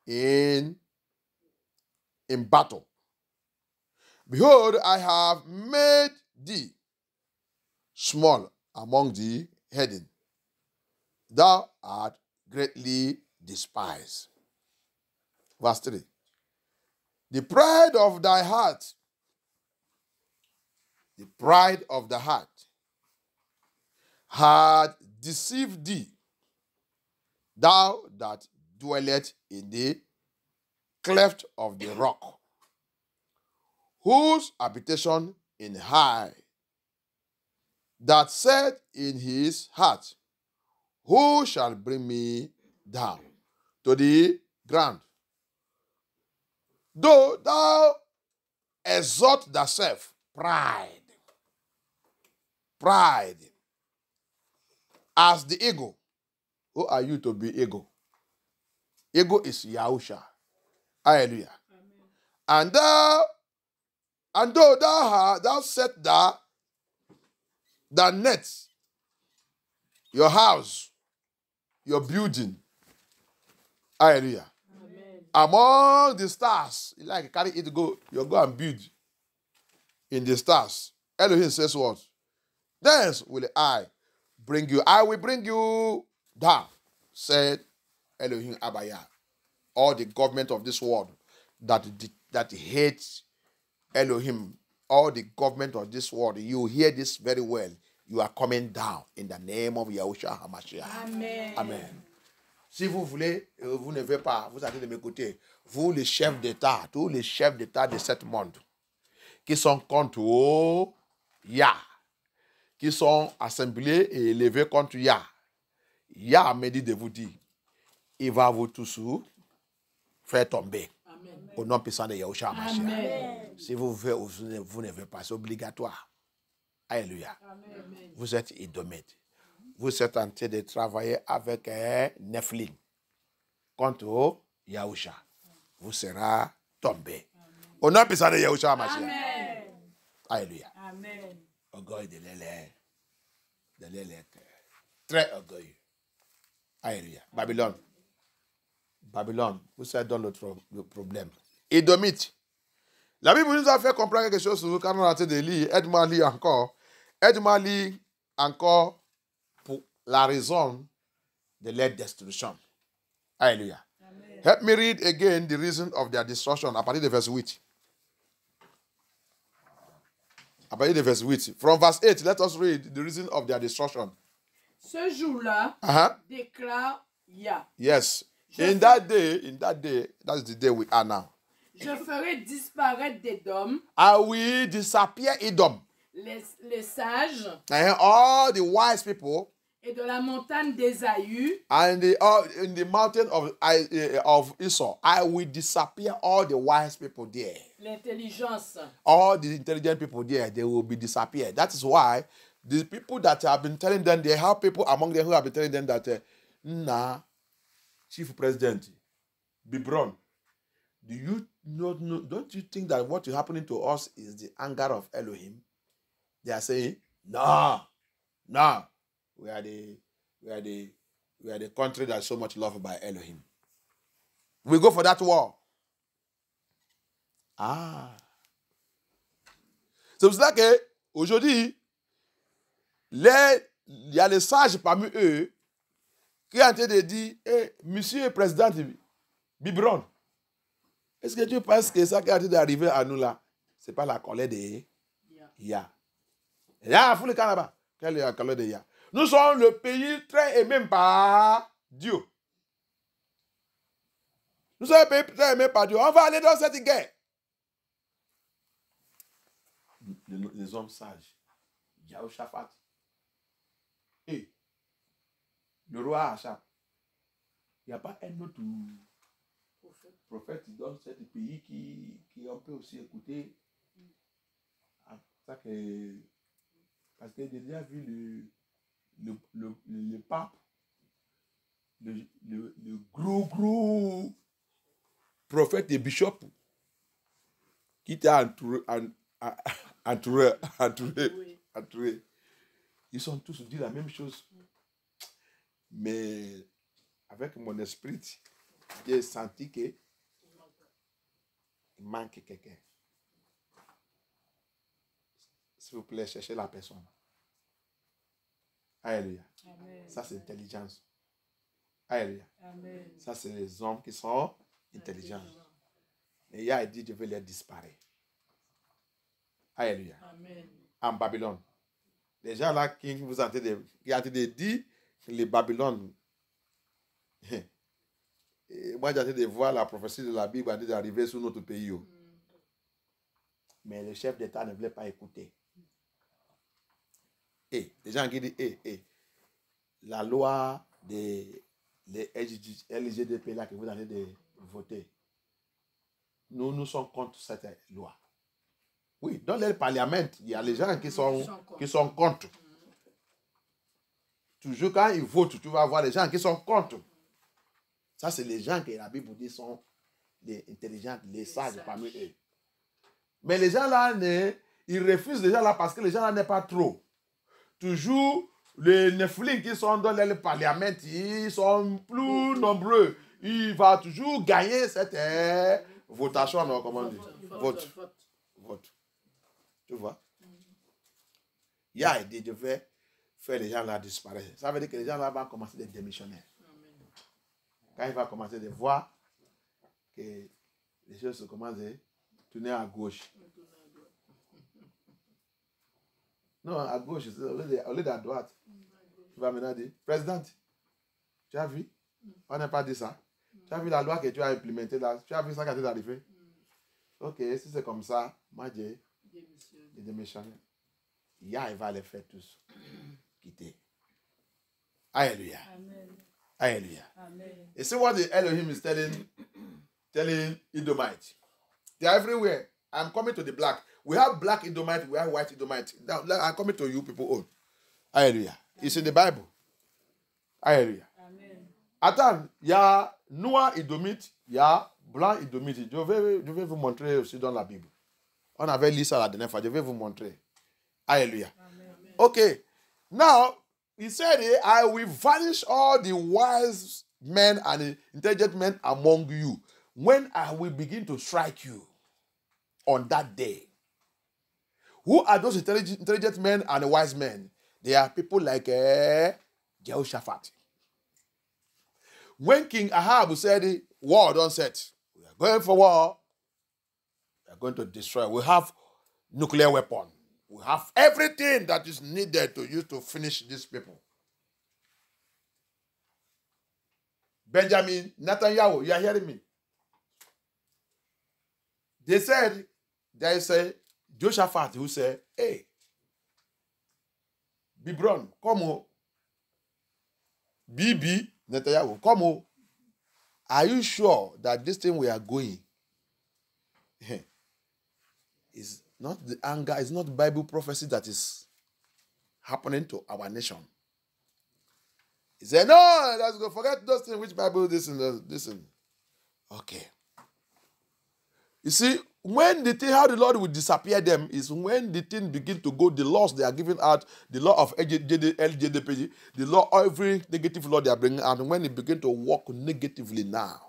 in battle. Behold, I have made thee small among the heathen. Thou art greatly despised. Verse 3. The pride of thy heart, the pride of the heart, had deceived thee, thou that dwellest in the cleft of the rock, whose habitation in high, that said in his heart, who shall bring me down to the ground? Though thou exalt thyself, pride, as the eagle. Who are you to be eagle? Eagle is Yahusha. Hallelujah. Amen. And though thou set the net, your house, your building, hallelujah, amen, among the stars, you like carry it go, you go and build in the stars. Elohim says what? Thence will I bring you. I will bring you down, said Elohim Abaya. All the government of this world that hates Elohim, all the government of this world, you hear this very well. You are coming down in the name of Yahushua HaMashiach. Amen. Amen. Si vous voulez, vous ne voulez pas, vous allez de m'écouter. Vous, les chefs d'État, tous les chefs d'État de ce monde, qui sont contre Yah, qui sont assemblés et élevés contre Yah, Yah me dit de vous dire, il va vous tous faire tomber. Amen. Au nom puissant de Yahushua HaMashiach. Si vous voulez, vous ne voulez pas, c'est obligatoire. Alléluia. Amen. Vous êtes Édomites. Vous êtes en train de travailler avec Nephilim contre Yahusha. vous sera tombé. Au nom puissant de Yahushua Mashiach. Amen. Alléluia. Amen. Orgueil de l'élec. Très orgueilleux. Alléluia. Babylone. Babylone, vous êtes dans le problème. Édomite. La Bible nous a fait comprendre quelque chose quand on a été de lire. Aide-moi à lire encore. Aide-moi à lire encore pour la raison de leur destruction. Alléluia. Amen. Help me read again the reason of their destruction à partir de verset 8. À partir de verset 8. From verse 8, let us read the reason of their destruction. Ce jour-là, déclare Yah. Yes. In that day, that's the day we are now. Je ferai disparaître d'Édom. I will disappear Edom. Les sages. And all the wise people. Et de la montagne d'Ésaü. And in the mountain of Esau, I will disappear all the wise people there. L'intelligence. All the intelligent people there, they will be disappeared. That is why the people that have been telling them, they have people among them who have been telling them that, Chief President, Bibron, do you not know? Don't you think that what is happening to us is the anger of Elohim? They are saying, no. We are the country that's so much loved by Elohim. We go for that war. C'est pour cela que aujourd'hui, il y a les sages parmi eux qui ont en train de dire, monsieur le président Bibron, est-ce que tu penses que ça qui est en train d'arriver à nous là, ce n'est pas la colère de Yah? Yah, vous le Canada, quelle est la colère de Yah? Nous sommes le pays très aimé par Dieu. Nous sommes le pays très aimé par Dieu. On va aller dans cette guerre. Les hommes sages, Jehoshaphat, et le roi Achab, il n'y a pas un autre prophète dans ce pays qui on peut aussi écouter. Parce que j'ai déjà vu le pape, le gros prophète et bishop qui était entouré. Ils sont tous dit la même chose. Mais avec mon esprit, j'ai senti qu'il manque quelqu'un. S'il vous plaît, cherchez la personne. Alléluia. Amen. Ça, c'est l'intelligence. Alléluia. Amen. Ça, c'est les hommes qui sont intelligents. Et Yah a dit, je vais les disparaître. Alléluia. Amen. En Babylone. Les gens là qui vous ont dit que les Babylone. Moi, j'ai entendu de voir la prophétie de la Bible d'arriver sur notre pays. Mais le chef d'État ne voulait pas écouter. Les gens qui disent, la loi des LGDP là que vous allez de voter, nous sommes contre cette loi. Oui, dans le Parlement, il y a les gens qui sont contre. Toujours quand ils votent, tu vas voir les gens qui sont contre. Ça, c'est les gens que la Bible dit sont les intelligents, les sages parmi eux. Mais les gens là, ils refusent les gens là parce que les gens là n'est pas trop. Toujours, les Nephilim qui sont dans le Parlement, ils sont plus nombreux. Il va toujours gagner cette votation, non, comment on dit? Vote. Tu vois? Yah a dit, je vais faire les gens là disparaître. Ça veut dire que les gens là vont commencer à démissionner. Quand il va commencer à voir que les choses se commencent à tourner à gauche. Non, à gauche, au lieu d'à droite. Tu vas maintenant dire, présidente, tu as vu? On n'a pas dit ça. Tu as vu la loi que tu as implémentée là? Tu as vu ça quand tu es arrivé? Ok, si c'est comme ça, moi j'ai démissionné. Yah, il va les faire tous quitter. Alléluia. Amen. Alléluia. Amen. You see what the Elohim is telling Edomites? They are everywhere. I'm coming to the black. We have black Edomite, we have white Edomite. Now, I'm coming to you people all. Hallelujah. It's in the Bible. Hallelujah. Amen. Attends, il y a Noah Edomite, il y a blanc idomite. Je vais vous montrer aussi dans la Bible. On avait lu ça la dernière fois. Je vais vous montrer. Alléluia. Okay. Now, he said, I will vanish all the wise men and the intelligent men among you when I will begin to strike you on that day. Who are those intelligent men and wise men? They are people like Jehoshaphat. When King Ahab said, war don't set, we are going for war, we are going to destroy. We have nuclear weapon. We have everything that is needed to use to finish these people. Benjamin Netanyahu, you are hearing me? They said, there is a Jehoshaphat who said, hey, Bibron, come on. Bibi Netanyahu, come on. Are you sure that this thing we are going is not the anger, it's not Bible prophecy that is happening to our nation? He said, no, let's go. Forget those things, which Bible, this and this. Okay. You see, when the thing, how the Lord will disappear them is when the thing begin to go, the laws they are giving out, the law of LGDP, the law, every negative law they are bringing out, and when it begin to work negatively now,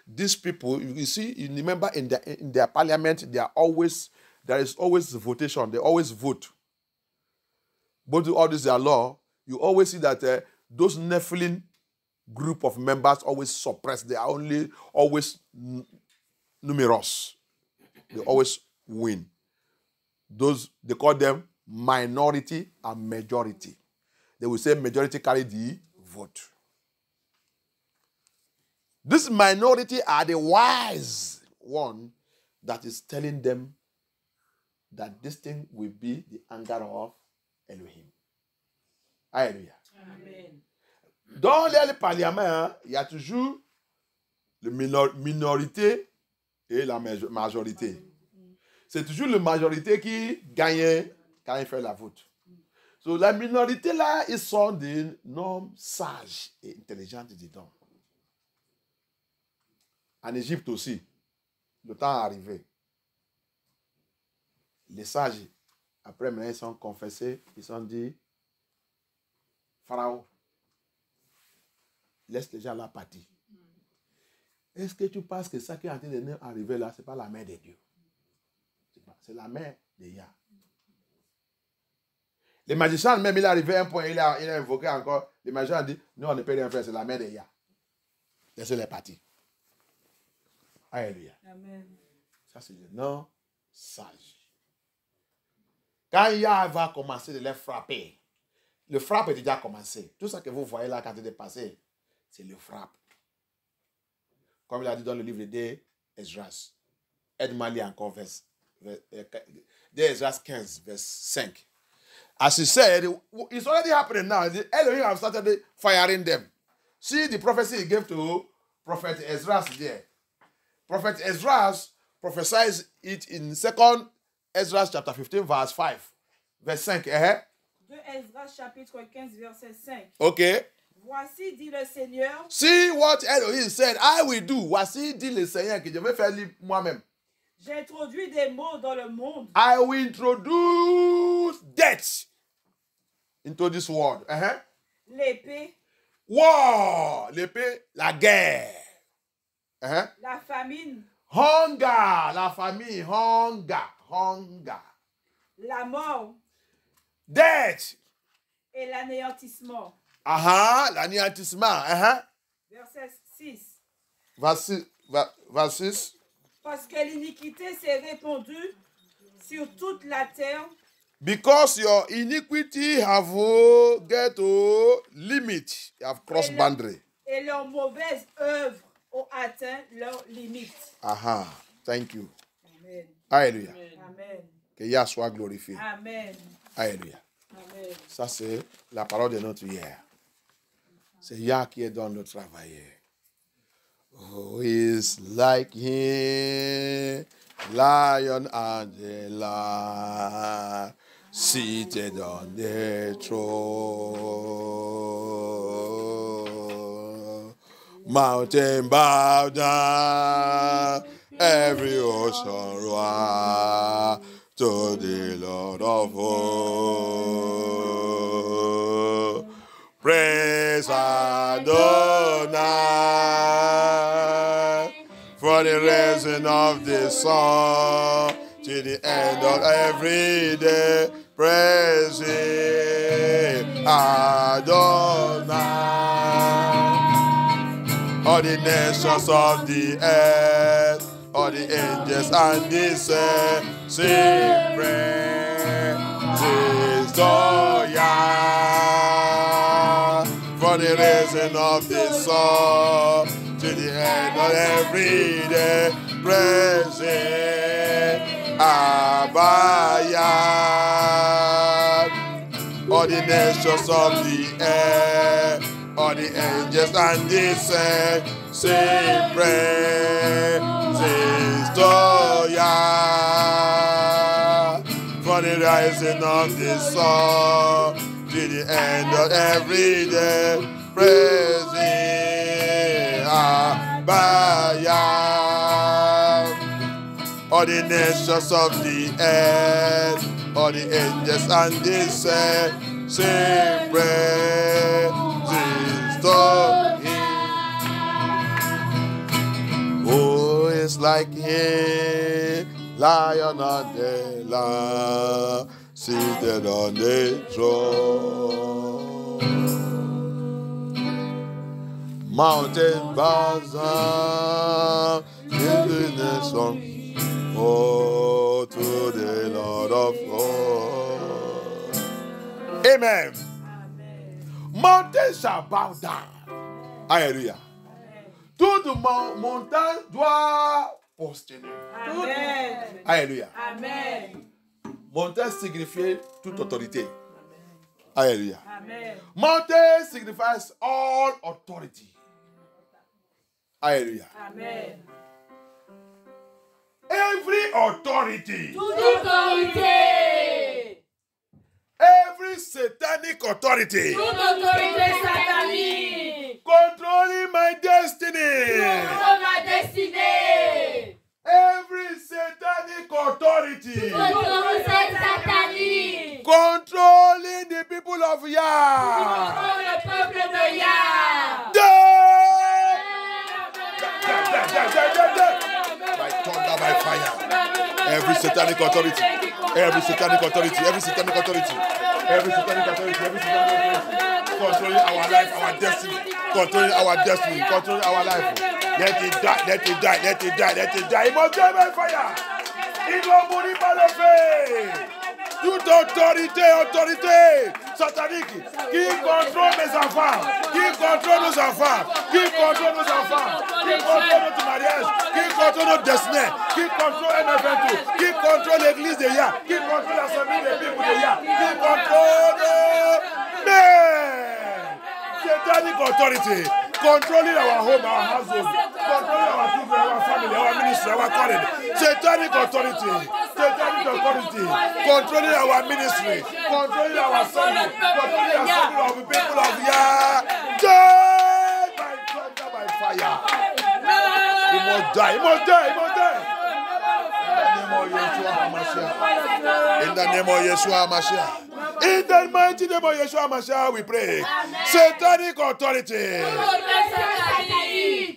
these people, you see, you remember in their parliament, there is always votation, they always vote. But to all this their law, you always see that those Nephilim group of members always suppressed. They are always numerous. They always win. Those, they call them minority and majority. They will say majority carry the vote. This minority are the wise one that is telling them that this thing will be the anger of Elohim. Alléluia. Amen. Dans les parlements, il y a toujours la minorité et la majorité. C'est toujours la majorité qui gagne quand il fait la vote. So, la minorité là, ils sont des hommes sages et intelligents dedans. En Égypte aussi, le temps est arrivé. Les sages, après maintenant, ils sont confessés, ils ont dit, Pharaon, laisse les gens là partir. Est-ce que tu penses que ça qui est en train de nous arriver là, ce n'est pas la main de Dieu? C'est la main de Yah. Les magiciens, même, il est arrivé à un point, il a invoqué encore. Les magiciens ont dit, nous, on ne peut rien faire, c'est la main de Yah. Laissez-les partir. Alléluia. Amen. Ça, c'est le nom sage. Quand Yah va commencer de les frapper, le frappe est déjà commencé. Tout ça que vous voyez là quand il est passé, c'est le frappe. Comme il a dit dans le livre de Esdras. Aide-moi à lire encore Esdras 15, verse 5. As he said, it's already happening now. The Elohim have started firing them. See the prophecy he gave to Prophet Esdras there. Prophet Esdras prophesies it in 2 Esdras chapter 15, verse 5. Verse 5. De Esdras chapitre 15, verset 5. Okay. Voici, dit le Seigneur. See what Elohim said, I will do. Voici, dit le Seigneur, que je vais faire moi-même. J'ai introduit des mots dans le monde. I will introduce death into this world. L'épée. War. L'épée, la guerre. La famine. Hunger. La famine. Hunger. La mort. Death. Et l'anéantissement. L'anéantissement. Verset 6. Verset 6. Parce que l'iniquité s'est répandue sur toute la terre. Because your iniquity have get to limit, you have crossed boundary. Et leurs mauvaises œuvres ont atteint leurs limites. Thank you. Amen. Alléluia. Amen. Que Yah soit glorifié. Amen. Alléluia. Amen. Ça, c'est la parole de notre hier. C'est Yah qui est dans le travail. Who is like him, lion and the lamb, seated on the throne. Mountain bow down, every ocean roar to the Lord of hosts. Praise Adonai for the rising of the sun to the end of every day. Praise Him, Adonai. All the nations of the earth, all the angels and the saints, sing praises to Yah. For the rising of the sun to the end of every day, praise Him, Abaya. All the nations of the earth, all the angels and the saints, sing praises to Yah. For the rising of the sun to the end of every day, praise Him, Abaya. All the nations of the earth, all the angels and the saints, sing praises to Him. Who is like Him, Lion on the Lamb, seated on the throne. Mountain bows down in the nation. Oh, to the Lord of hosts. Amen. Mountains shall bow down. Hallelujah. Tout le montagne doit prosterner. Amen. Alléluia. Amen. Montagne signifie toute autorité. Alléluia. Amen. Mountain signifies all authority. Alléluia. Amen. Every authority. Toute autorité. Every satanic authority. Toute autorité satanique. Controlling my destiny. Contrôle ma destinée. Every satanic authority. Autorité satanique. Controlling the people of Yah. Contrôle le peuple de Yah. By thunder, by fire. Every satanic authority. Every satanic authority. Every satanic authority. Every satanic authority. Every satanic authority. Controlling our life, our destiny. Controlling our destiny. Controlling our life. Let it die. Let it die. Let it die. Let it die. It must die by fire. Il doit mourir par le feu. Toute autorité satanique qui contrôle mes enfants, qui contrôle nos enfants, qui contrôle nos enfants, qui contrôle notre mariage, qui contrôle notre destin, qui contrôle MF22, qui contrôle l'église de Yah, qui contrôle l'assemblée des peuples de Yah, qui contrôle satanic authority, controlling our home, our household, controlling our children, our family, our ministry, our calling. Satanic authority, controlling our ministry, controlling our family, controlling the assembly of the people of Yah. Die by thunder, by fire. He must die, he must die, he must die. In the name of Yeshua HaMashiach. In the mighty name of Yeshua HaMashiach, we pray. Amen. Satanic authority.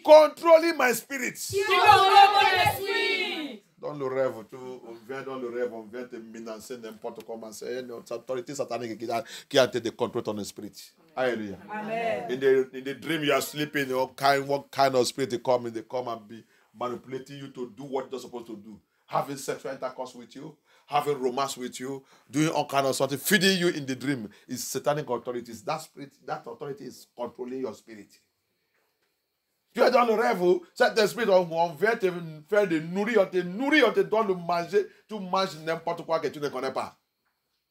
Controlling my spirit. Dans le rêve, on vient dans le rêve, on vient te menacer n'importe comment. C'est une autorité satanique qui a été de contrôler ton esprit. Hallelujah. Amen. In the dream you are sleeping, what kind of spirit they come and be manipulating you to do what you're supposed to do. Having sexual intercourse with you, having romance with you, doing all kind of something, feeding you in the dream is satanic authorities. That spirit, that authority is controlling your spirit. Tu es dans le rêve, cet esprit, on vient te faire de nourrir, on te donne de manger, tu manges n'importe quoi que tu ne connais pas.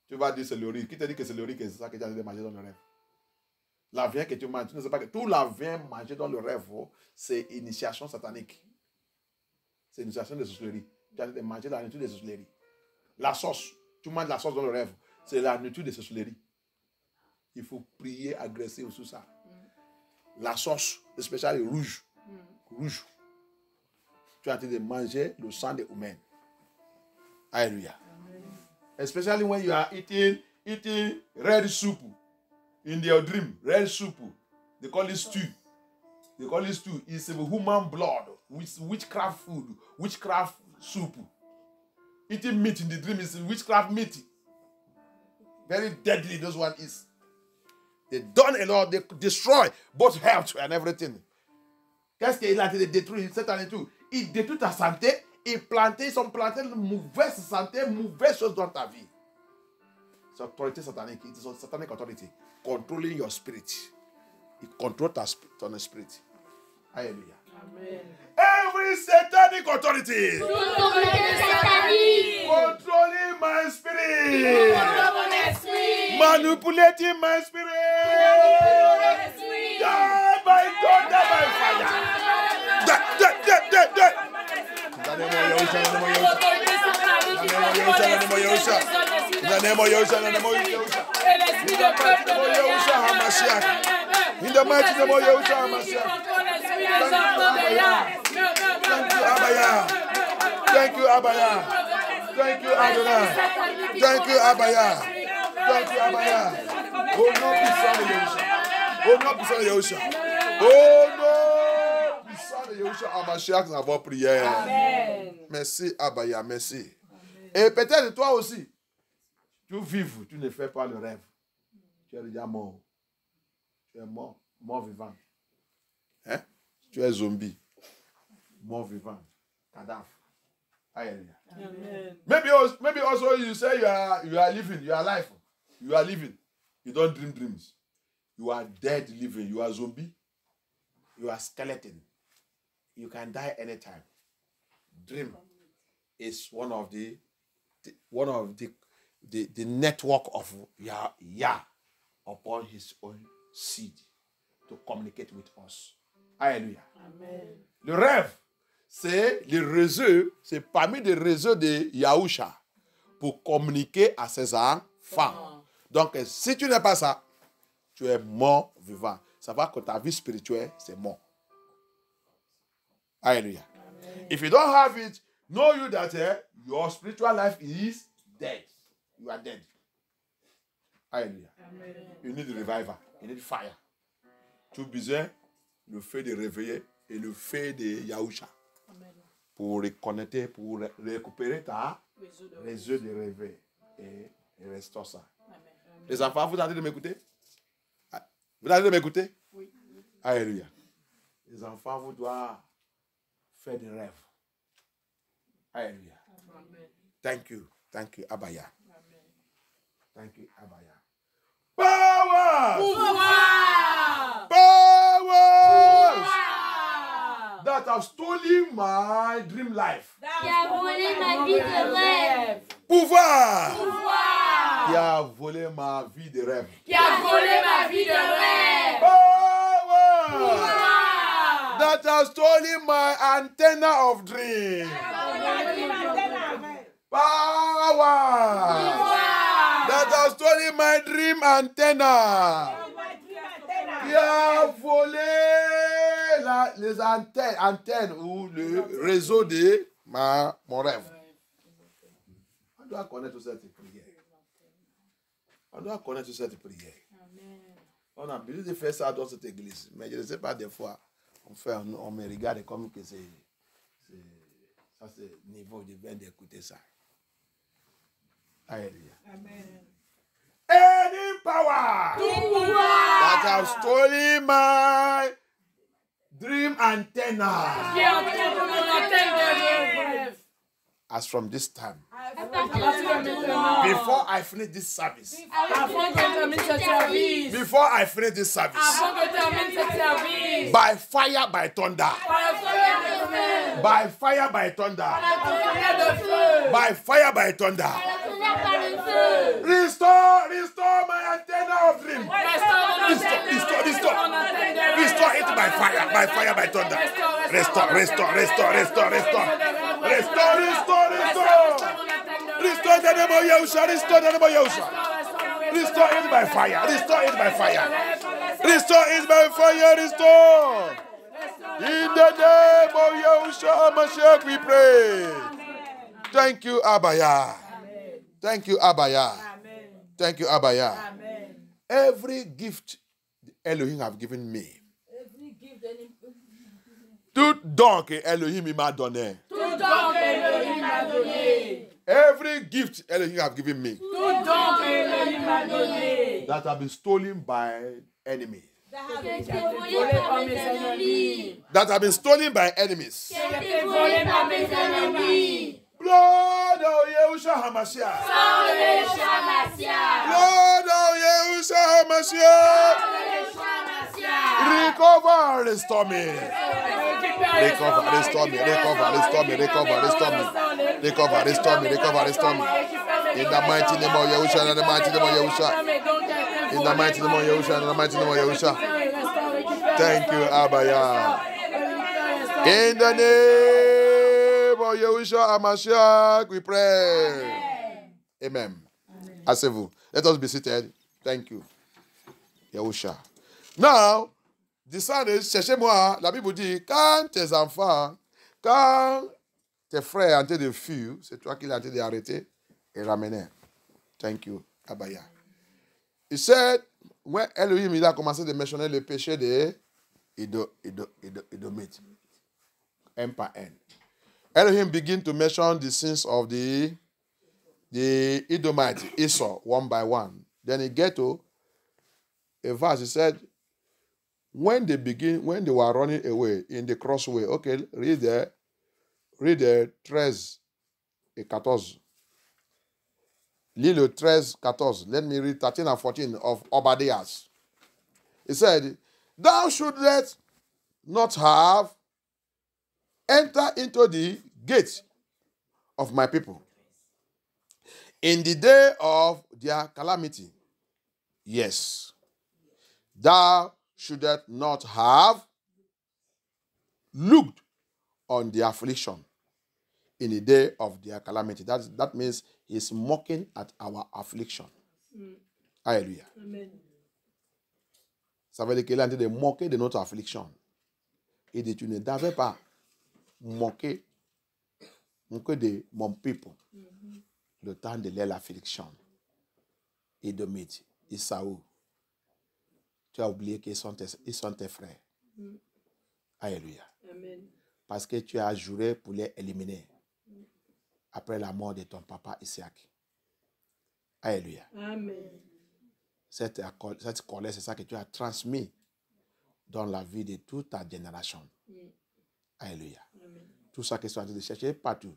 Tu vas dire c'est le riz. Qui te dit que c'est le riz que c'est ça que tu as mangé dans le rêve? La viande que tu manges, tu ne sais pas que tout la viande mangée dans le rêve, c'est initiation satanique. C'est initiation de sorcellerie. Tu as mangé la nourriture de sorcellerie. La sauce, tu manges la sauce dans le rêve, c'est la nourriture de sorcellerie. Il faut prier, agresser sous ça. la sauce, spécialement rouge. Rouge. Tu es en train de manger le sang des humains. Alléluia. Especially when you are eating red soup in your dream. Red soup. They call it stew. They call it stew. It's a human blood. Witchcraft food. Witchcraft soup. Eating meat in the dream is witchcraft meat. Very deadly, those one is. They done a lot. They destroy both health and everything. Qu'est-ce qu'il a été détruit cette année tout? Il détruit ta santé. Ils sont plantés de mauvaise santé, mauvaise chose dans ta vie. C'est autorité satanique. It is satanic authority. Controlling your spirit. It controls ton spirit. Hallelujah. Amen. Every satanic authority. Controlling my spirit. Manipulating my spirit. Die by thunder, by fire. Die. In the name of Yahusha. In the name of Yahusha. In the mighty name of Yahusha. Thank you, Abaya. Thank you, Adonai. Thank you, Abaya. Thank you, Abaya. Oh no, puissant de Yahusha. Oh no, puissant de Yahusha. Oh no, puissant de Yahusha. Hamashiach, nous avons prié. Amen. Merci, Abaya, merci. Amen. Et peut-être toi aussi, tu vives, tu ne fais pas le rêve. Tu es déjà mort. Tu es mort, mort vivant. Hein? Tu es zombie. Mort vivant. Cadavre. Hallelujah. Amen. Maybe also you say you are living, you are alive. You are living. You don't dream dreams. You are dead living. You are zombie. You are skeleton. You can die anytime. Dream is one of the network of Yah upon his own seed to communicate with us. Alléluia. Amen. Le rêve, c'est le réseau, c'est parmi les réseaux de Yahusha pour communiquer à ses enfants. Donc, si tu n'as pas ça, tu es mort vivant. Ça va que ta vie spirituelle, c'est mort. Alléluia. If you don't have it, know you that your spiritual life is dead. You are dead. Alléluia. You need revival. You need fire. Tu as besoin le feu de réveiller et le feu de Yahusha pour reconnecter, pour récupérer ta réseau de réveil et restaurer ça. Amen. Les enfants, vous êtes en train de m'écouter? Vous êtes en train de m'écouter? Oui. Alléluia. Les enfants, vous doivent faire des rêves. Alléluia. Amen. Thank you, Abaya. Amen. Thank you, Abaya. Power! Pouvoir! Power! That have stolen my dream life. Qui a volé ma vie de rêve. Pouvoir! Pouvoir! Qui a volé ma vie de rêve. Qui a volé ma vie de rêve. Power! Pouvoir! That has stolen my antenna of dream. Power! That has stolen my dream antenna. Qui a volé les antennes ou le réseau de mon rêve. On doit connaître cette prière. On doit connaître cette prière. On a besoin de faire ça dans cette église. Mais je ne sais pas, des fois, on me regarde comme que c'est niveau de bien d'écouter ça. Alléluia. Amen. Any power that has stolen my dream antenna. As from this time, before I finish this service, by fire, by thunder, by fire, by thunder, by fire, by thunder, restore my antenna of dream. Restore it by fire, by thunder. Restore. Restore the name of Yahusha. Restore it by fire. Restore it by fire, restore. In the name of Yahushua HaMashiach, we pray. Thank you, Abaya. Thank you, Abaya. Thank you, Abaya. Every gift Elohim have given me, tout don que Elohim m'a donné. Every gift Elohim have given me, that have been stolen by enemies. That have been stolen by enemies. Blood of Yahushua HaMashiach. Blood of Yahushua HaMashiach. Recover and restore me. Recover, restore me. Recover, restore me. Recover, restore me. Recover, restore me. Recover, restore me. In the mighty name of Yahushua. In the mighty name of Yahushua. In the mighty name of Yahushua. In the mighty name of Yahushua. Thank you, Abaya. In the name of Yahushua HaMashiach, we pray. Amen. Asseyez-vous. Let us be seated. Thank you, Yahushua. Now, descendez, cherchez-moi. La Bible dit, quand tes enfants, quand tes frères ont été de fuir, c'est toi qui l'as été d'arrêter et ramener. Thank you, Abaya. He said, when Elohim il a commencé de mentionner le péché des Edomites, un par un. Elohim began to mention the sins of the Edomites, Esau, one by one. Then he get to a verse, he said, when they were running away in the crossway. Okay, read the 13 et 14. Lis le 13, 14. Let me read 13 and 14 of Obadiah. He said, thou shouldest not have entered into the gate of my people in the day of their calamity. Yes, thou shouldest not have looked on the affliction in the day of their calamity. That means he's mocking at our affliction. Alléluia. Amen. Ça veut dire qu'il est en train de moquer de notre affliction. Il dit, tu ne devais pas moquer de mon peuple le temps de leur affliction. Édomite, Isaou, tu as oublié qu'ils sont tes frères. Alléluia. Amen. Parce que tu as juré pour les éliminer après la mort de ton papa Isaac. Alléluia. Amen. Cette colère, c'est ça que tu as transmis dans la vie de toute ta génération. Alléluia. Amen. Tout ça que tu es en train de chercher partout,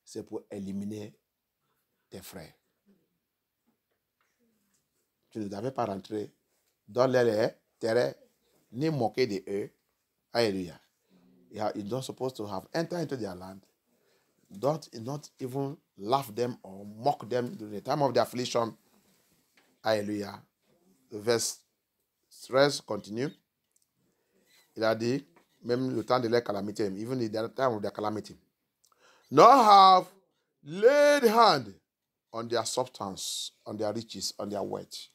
c'est pour éliminer tes frères. Tu ne devais pas rentrer dans les terrains ni moquer de eux. Alléluia. You're not supposed to have entered into their land. Not even laugh them or mock them during the time of the affliction. Alléluia. Le verse 13 continue. Il a dit, même le temps de leur calamité, even in the time of their calamity, nor have laid hand on their substance, on their riches, on their wealth.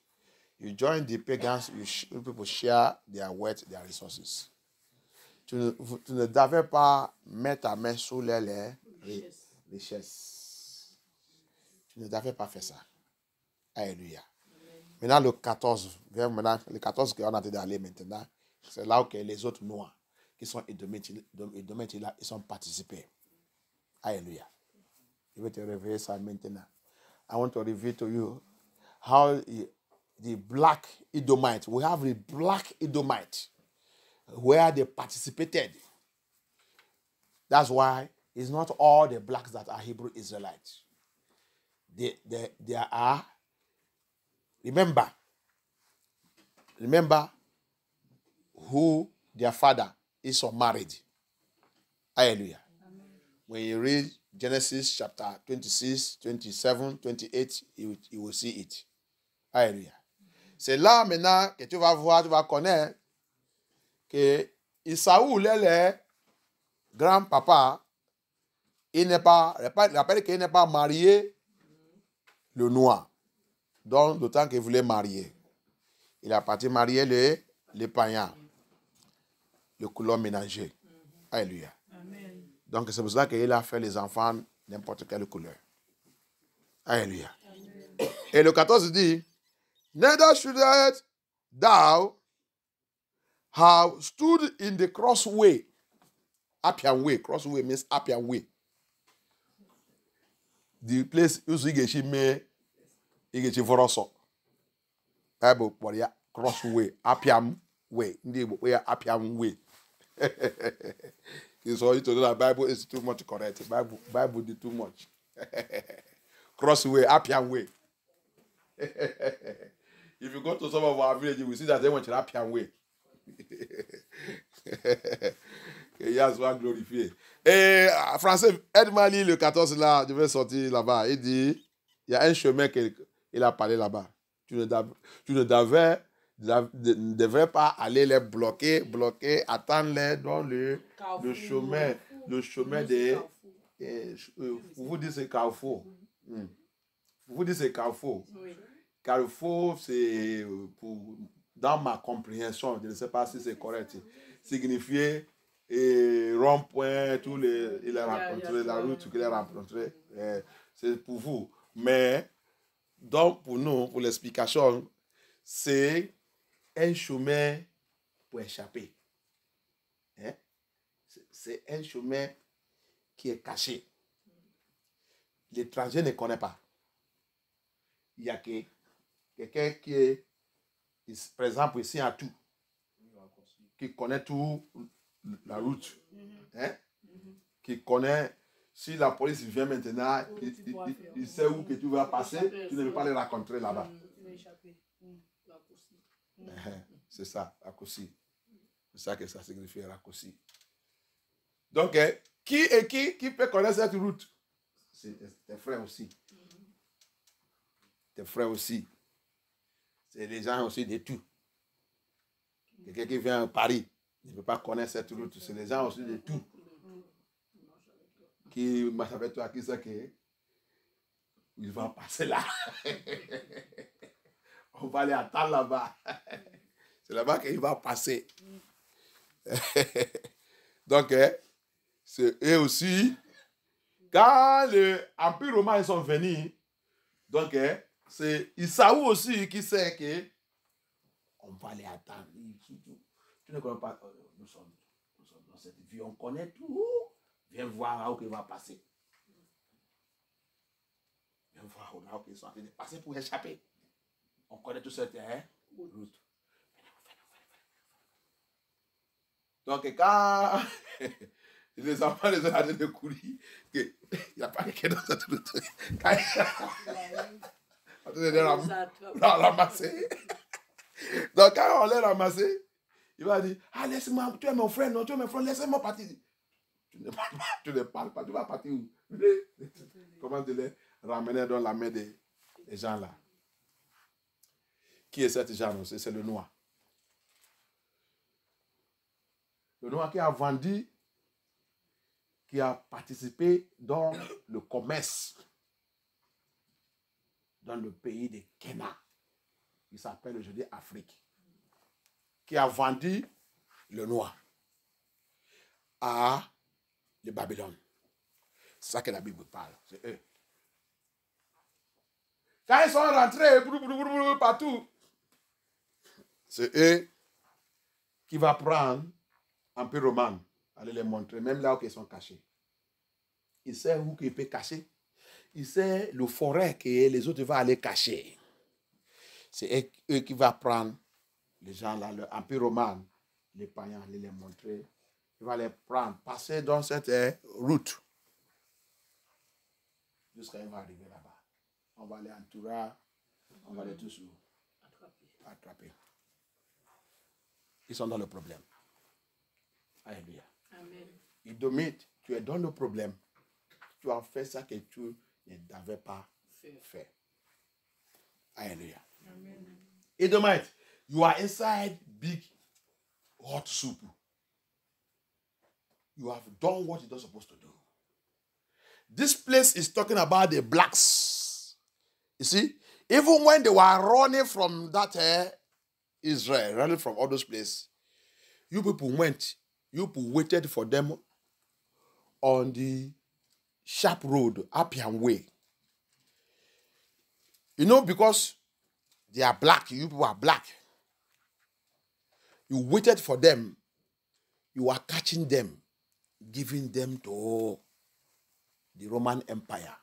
You join the pagans, people share their wealth, their resources. Tu ne devais pas mettre ta main sur les richesses. Tu ne devais pas faire ça. Alléluia. Maintenant, le 14 qu'on a d'aller maintenant, c'est là où les autres noirs qui sont édomites, ils sont participés. Alléluia. Je vais te révéler ça maintenant. I want to reveal to you how the black Edomite, we have the black Edomite, where they participated. That's why it's not all the blacks that are Hebrew Israelites. There are, remember who their father Esau married. Hallelujah. Amen. When you read Genesis chapter 26, 27, 28, you will see it. Hallelujah. C'est là maintenant que tu vas voir, tu vas connaître que Isaou, le grand-papa, il rappelle qu'il n'est pas marié le noir, donc le temps qu'il voulait marier. Il a parti marier les païens. Le couleur mélangé. Alléluia. Donc c'est pour ça qu'il a fait les enfants n'importe quelle couleur. Alléluia. Et le 14 dit, neither shouldest thou have stood in the crossway. Appian way. Crossway means Appian way. The place you get me, you get voroso. Bible for ya crossway. Appian way. We are Appian way. So you to know that Bible is too much correct. Bible did too much. Crossway, Appian way. If you go to some of our villages, you will see that they want to Appian way. Yes, one glorifié. Et français, aide-moi à lire le 14 là, je vais sortir là-bas. Il dit, il y a un chemin qu'il a parlé là-bas. Tu ne devrais pas aller les bloquer, attendre-les dans le chemin des... Vous dites c'est Carrefour. Vous dites c'est Carrefour. Oui. Carrefour, c'est dans ma compréhension, je ne sais pas si c'est correct, signifiait rond-point, il a rencontré la route qu'il a rencontré. C'est pour vous. Mais, donc pour nous, pour l'explication, c'est un chemin pour échapper. Hein? C'est un chemin qui est caché. L'étranger ne connaît pas. Il y a quelqu'un qui est, par exemple, ici à tout, qui connaît tout la route, hein? Qui connaît, si la police vient maintenant, il sait où que tu vas passer, tu ne veux pas les rencontrer là-bas. C'est ça, raccourci. C'est ça que ça signifie, raccourci. Donc, qui peut connaître cette route? C'est tes frères aussi. Tes frères aussi. C'est les gens aussi de tout. Quelqu'un qui vient à Paris, il ne peut pas connaître cette route. C'est les gens aussi de tout. Qui marche avec toi, qui sait qu'il va passer là. On va aller attendre là-bas. C'est là-bas qu'il va passer. Donc, c'est eux aussi. Quand l'Empire romain ils sont venus, donc, c'est Isaou aussi qui sait que on va les attendre. Tu ne connais pas, nous sommes dans cette vie, on connaît tout. Viens voir où il va passer. Viens voir où ils sont en train de passer pour échapper. On connaît tout cette route. Donc, quand les enfants les ont en train de courir, il n'y a pas quelqu'un dans cette route. Quand on les ramasser. Donc, quand on les ramasse, il va dire, ah, laisse-moi, tu es mon frère, non, tu es mon frère, laisse-moi partir. Tu ne parles pas, tu vas partir où? Comment tu les ramener dans la main des gens là? Qui est cet gens? C'est le noir. Le noir qui a vendu, qui a participé dans le commerce dans le pays de Kenya. Il s'appelle aujourd'hui Afrique. Qui a vendu le noir à le Babylone. C'est ça que la Bible parle. C'est eux. Quand ils sont rentrés partout, c'est eux qui vont prendre l'Empire romain, aller les montrer, même là où ils sont cachés. Il sait où il peut cacher. Il sait le forêt que les autres vont aller cacher. C'est eux qui vont prendre les gens là, l'Empire romain, les païens, aller les montrer. Il va les prendre, passer dans cette route. Jusqu'à il va arriver là-bas. On va les entourer, on va les tous attraper. Ils sont dans le problème. Alléluia. Amen. Ils dominent. Tu es dans le problème. Tu as fait ça que tu n'avais pas fait. Alléluia. Amen. Edomite, you are inside big hot soup. You have done what you're not supposed to do. This place is talking about the blacks. You see, even when they were running from that Israel, running from all those places, you people waited for them on the sharp road, Appian Way. You know, because they are black, you people are black. You waited for them. You are catching them, giving them to the Roman Empire,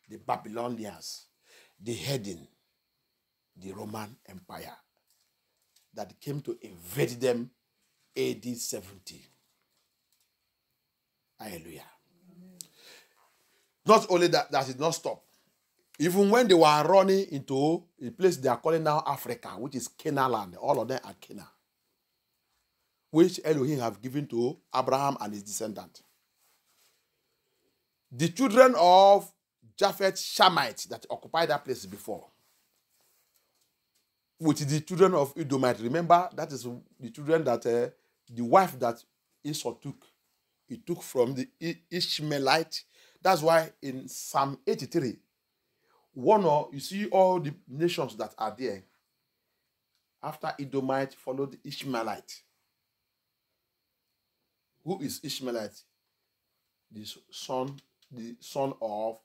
the Babylonians, the heading, the Roman Empire that came to invade them AD 70. Hallelujah. Amen. Not only that did not stop. Even when they were running into a place they are calling now Africa, which is Canaan land, all of them are Canaan, which Elohim have given to Abraham and his descendants. The children of Japheth Shemites that occupied that place before, with the children of Edomite. Remember, that is the children that the wife that Esau took. He took from the Ishmaelite. That's why in Psalm 83, you see all the nations that are there. After Edomite followed Ishmaelite. Who is Ishmaelite? The son of